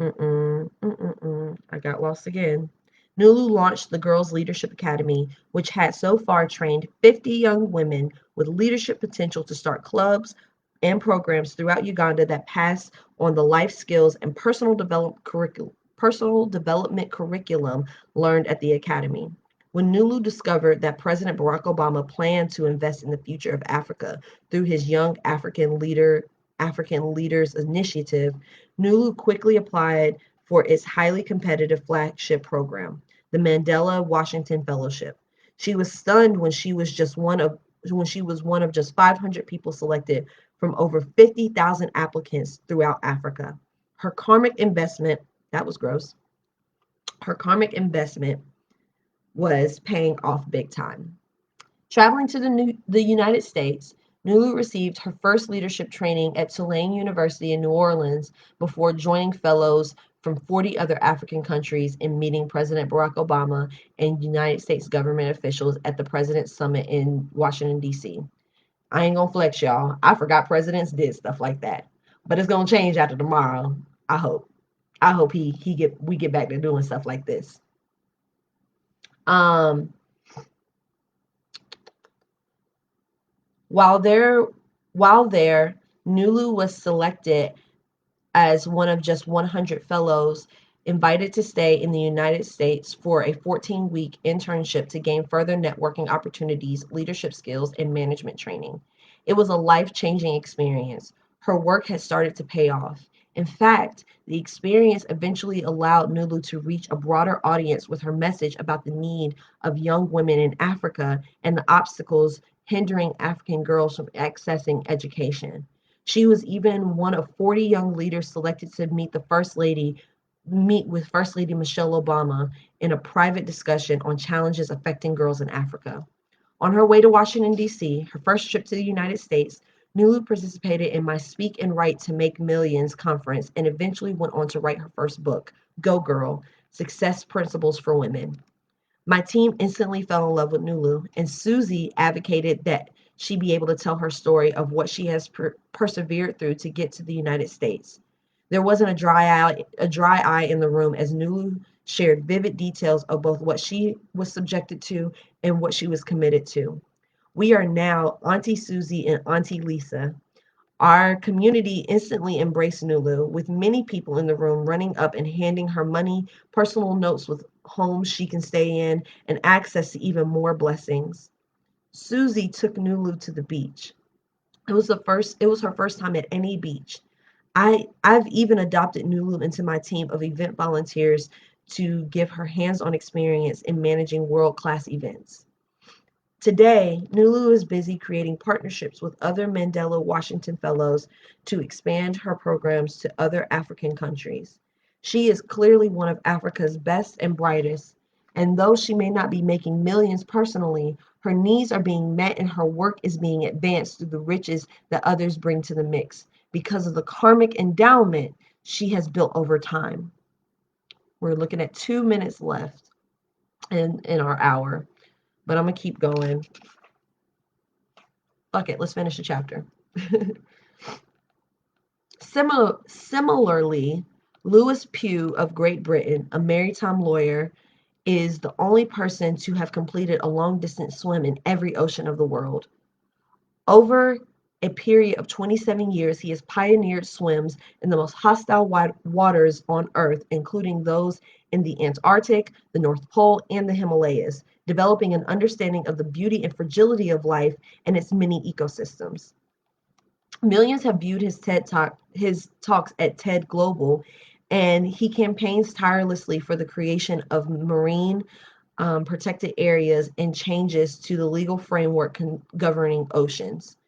got lost again. Nulu launched the Girls Leadership Academy, which had so far trained 50 young women with leadership potential to start clubs, and programs throughout Uganda that pass on the life skills and personal development curriculum learned at the academy. When Nulu discovered that President Barack Obama planned to invest in the future of Africa through his Young African Leaders Initiative, Nulu quickly applied for its highly competitive flagship program, the Mandela Washington Fellowship. She was stunned when she was one of just 500 people selected from over 50,000 applicants throughout Africa. Her karmic investment, that was gross. Her karmic investment was paying off big time. Traveling to the United States, Nulu received her first leadership training at Tulane University in New Orleans before joining fellows from 40 other African countries and meeting President Barack Obama and United States government officials at the President's Summit in Washington, D.C. I ain't gonna flex, y'all. I forgot presidents did stuff like that. But it's gonna change after tomorrow. I hope. I hope we get back to doing stuff like this. Um, while there, while there, Nulu was selected as one of just 100 fellows invited to stay in the United States for a 14-week internship to gain further networking opportunities, leadership skills, and management training. It was a life-changing experience. Her work had started to pay off. In fact, the experience eventually allowed Nulu to reach a broader audience with her message about the need of young women in Africa and the obstacles hindering African girls from accessing education. She was even one of 40 young leaders selected to meet with First Lady Michelle Obama in a private discussion on challenges affecting girls in Africa. On her way to Washington, D.C., her first trip to the United States, Nulu participated in my Speak and Write to Make Millions conference and eventually went on to write her first book, Go Girl: Success Principles for Women. My team instantly fell in love with Nulu, and Susie advocated that she be able to tell her story of what she has persevered through to get to the United States. There wasn't a dry eye in the room as Nulu shared vivid details of both what she was subjected to and what she was committed to. We are now Auntie Susie and Auntie Lisa. Our community instantly embraced Nulu, with many people in the room running up and handing her money, personal notes with homes she can stay in, and access to even more blessings. Susie took Nulu to the beach. It was her first time at any beach. I've even adopted Nulu into my team of event volunteers to give her hands-on experience in managing world-class events. Today, Nulu is busy creating partnerships with other Mandela Washington Fellows to expand her programs to other African countries. She is clearly one of Africa's best and brightest, and though she may not be making millions personally, her needs are being met and her work is being advanced through the riches that others bring to the mix because of the karmic endowment she has built over time. We're looking at 2 minutes left in our hour, but I'm going to keep going. Fuck it, let's finish the chapter. Similarly, Louis Pugh of Great Britain, a maritime lawyer, is the only person to have completed a long-distance swim in every ocean of the world. Over a period of 27 years, he has pioneered swims in the most hostile waters on Earth, including those in the Antarctic, the North Pole, and the Himalayas, developing an understanding of the beauty and fragility of life and its many ecosystems. Millions have viewed his talks at TED Global, and he campaigns tirelessly for the creation of marine protected areas and changes to the legal framework governing oceans.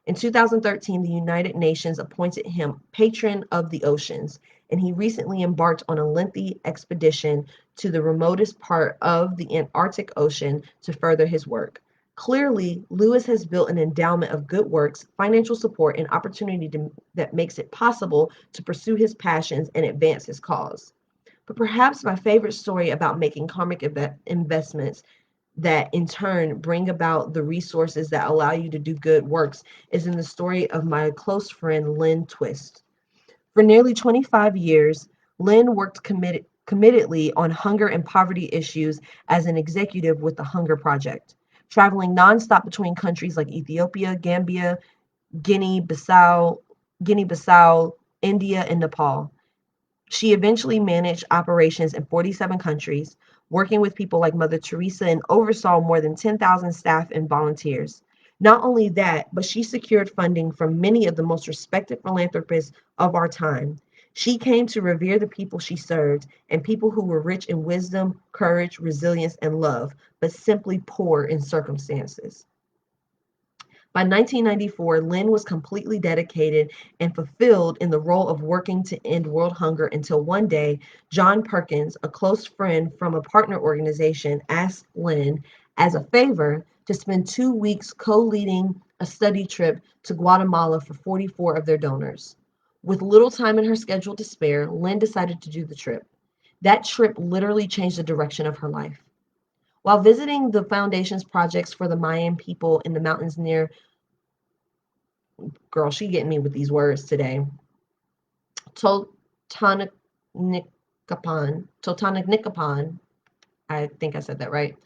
In 2013, the United Nations appointed him Patron of the Oceans, and he recently embarked on a lengthy expedition to the remotest part of the Antarctic Ocean to further his work. Clearly, Lewis has built an endowment of good works, financial support, and opportunity that makes it possible to pursue his passions and advance his cause. But perhaps my favorite story about making karmic investments that in turn bring about the resources that allow you to do good works is in the story of my close friend Lynn Twist. For nearly 25 years, Lynn worked committedly on hunger and poverty issues as an executive with the Hunger Project, traveling nonstop between countries like Ethiopia, Gambia, Guinea-Bissau, Guinea-Bissau, India, and Nepal. She eventually managed operations in 47 countries, working with people like Mother Teresa, and oversaw more than 10,000 staff and volunteers. Not only that, but she secured funding from many of the most respected philanthropists of our time. She came to revere the people she served, and people who were rich in wisdom, courage, resilience, and love, but simply poor in circumstances. By 1994, Lynn was completely dedicated and fulfilled in the role of working to end world hunger until one day, John Perkins, a close friend from a partner organization, asked Lynn, as a favor, to spend 2 weeks co leading a study trip to Guatemala for 44 of their donors. With little time in her schedule to spare, Lynn decided to do the trip. That trip literally changed the direction of her life. While visiting the foundation's projects for the Mayan people in the mountains near, girl, she getting me with these words today. Totonicapon, Totonicapon, I think I said that right.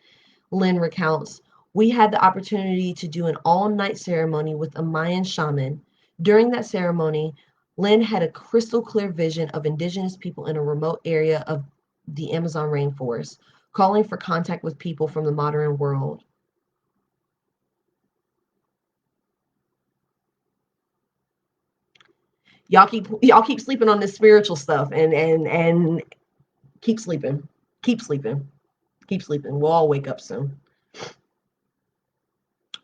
Lynn recounts, we had the opportunity to do an all-night ceremony with a Mayan shaman. During that ceremony, Lynn had a crystal clear vision of indigenous people in a remote area of the Amazon rainforest, calling for contact with people from the modern world. Y'all keep sleeping on this spiritual stuff and keep sleeping. Keep sleeping. Keep sleeping. We'll all wake up soon.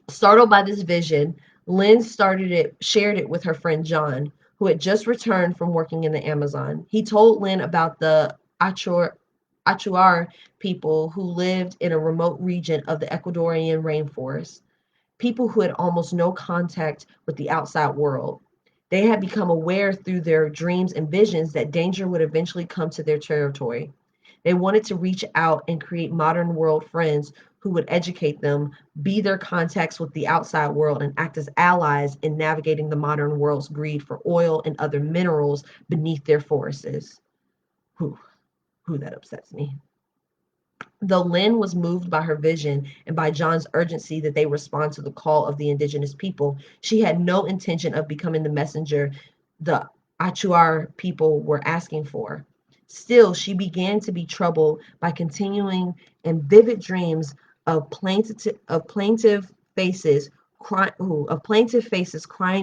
Startled by this vision, Lynn shared it with her friend John, who had just returned from working in the Amazon. He told Lynn about the Achuar people who lived in a remote region of the Ecuadorian rainforest, people who had almost no contact with the outside world. They had become aware through their dreams and visions that danger would eventually come to their territory. They wanted to reach out and create modern world friends who would educate them, be their contacts with the outside world, and act as allies in navigating the modern world's greed for oil and other minerals beneath their forests. Whew, that upsets me. Though Lynn was moved by her vision and by John's urgency that they respond to the call of the indigenous people, she had no intention of becoming the messenger the Achuar people were asking for. Still, she began to be troubled by continuing and vivid dreams of plaintive faces crying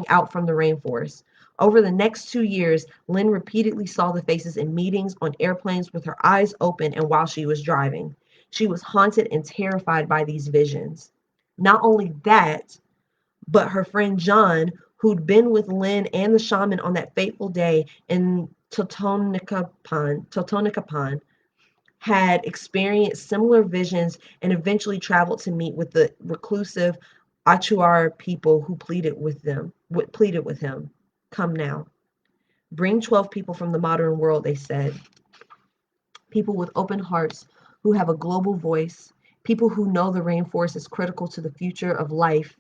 out from the rainforest. Over the next 2 years, Lynn repeatedly saw the faces in meetings, on airplanes, with her eyes open, and while she was driving. She was haunted and terrified by these visions. Not only that, but her friend John, who'd been with Lynn and the shaman on that fateful day in Totonicapon, had experienced similar visions and eventually traveled to meet with the reclusive Achuar people who pleaded with him. Come now. Bring 12 people from the modern world, they said. People with open hearts who have a global voice, people who know the rainforest is critical to the future of life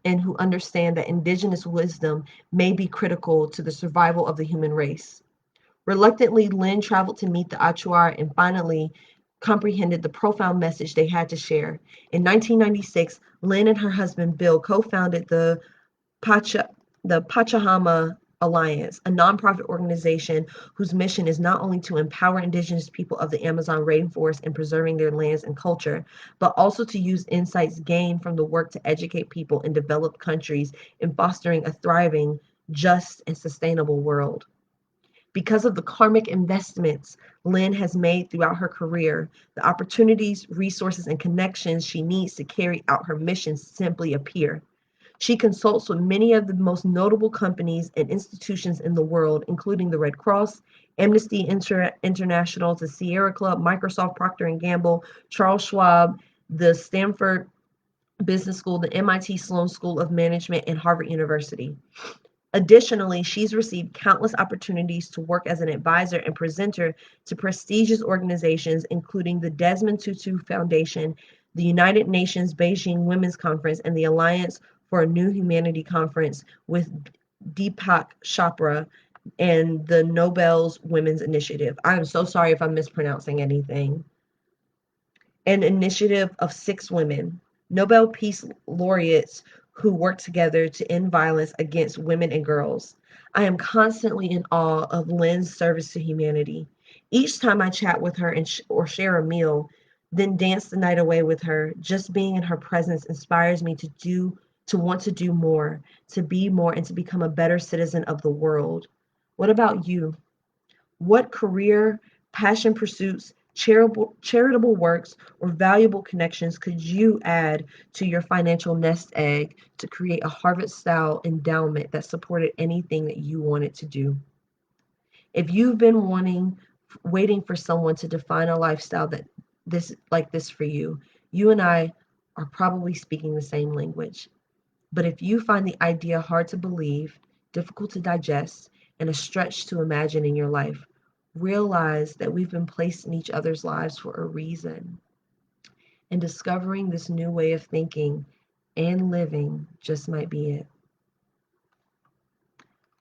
and who understand that indigenous wisdom may be critical to the survival of the human race. Reluctantly, Lynn traveled to meet the Achuar and finally comprehended the profound message they had to share. In 1996, Lynn and her husband Bill co-founded Pacha, the Pachahama Alliance, a nonprofit organization whose mission is not only to empower indigenous people of the Amazon rainforest in preserving their lands and culture, but also to use insights gained from the work to educate people in developed countries in fostering a thriving, just, and sustainable world. Because of the karmic investments Lynn has made throughout her career, the opportunities, resources, and connections she needs to carry out her mission simply appear. She consults with many of the most notable companies and institutions in the world, including the Red Cross, Amnesty International, the Sierra Club, Microsoft, Procter and Gamble, Charles Schwab, the Stanford Business School, the MIT Sloan School of Management, and Harvard University. Additionally, she's received countless opportunities to work as an advisor and presenter to prestigious organizations, including the Desmond Tutu Foundation, the United Nations Beijing Women's Conference, and the Alliance for a New Humanity Conference with Deepak Chopra and the Nobel's Women's Initiative. I am so sorry if I'm mispronouncing anything. An initiative of 6 women, Nobel Peace Laureates, who work together to end violence against women and girls. I am constantly in awe of Lynn's service to humanity. Each time I chat with her or share a meal, then dance the night away with her, just being in her presence inspires me to want to do more, to be more, and to become a better citizen of the world. What about you? What career, passion pursuits, charitable works, or valuable connections could you add to your financial nest egg to create a Harvard style endowment that supported anything that you wanted to do? If you've been waiting for someone to define a lifestyle that this for you, you and I are probably speaking the same language. But if you find the idea hard to believe, difficult to digest, and a stretch to imagine in your life, realize that we've been placed in each other's lives for a reason. And discovering this new way of thinking and living just might be it.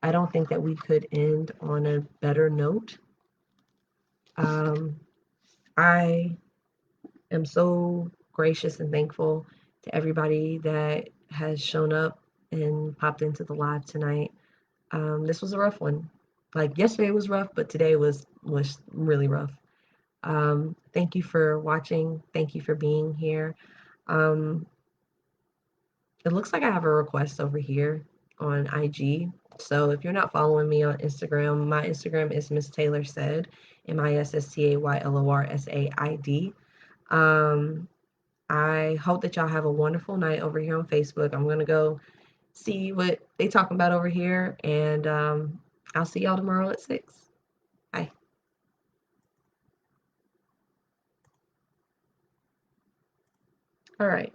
I don't think that we could end on a better note. Um, I am so gracious and thankful to everybody that has shown up and popped into the live tonight. This was a rough one. Like yesterday was rough, but today was really rough. Thank you for watching. Thank you for being here. Um, it looks like I have a request over here on IG. So if you're not following me on Instagram, my Instagram is MissTaylorSaid, MissTaylorSaid. I hope that y'all have a wonderful night over here on Facebook. I'm gonna go see what they talking about over here, and I'll see y'all tomorrow at 6. Bye. All right.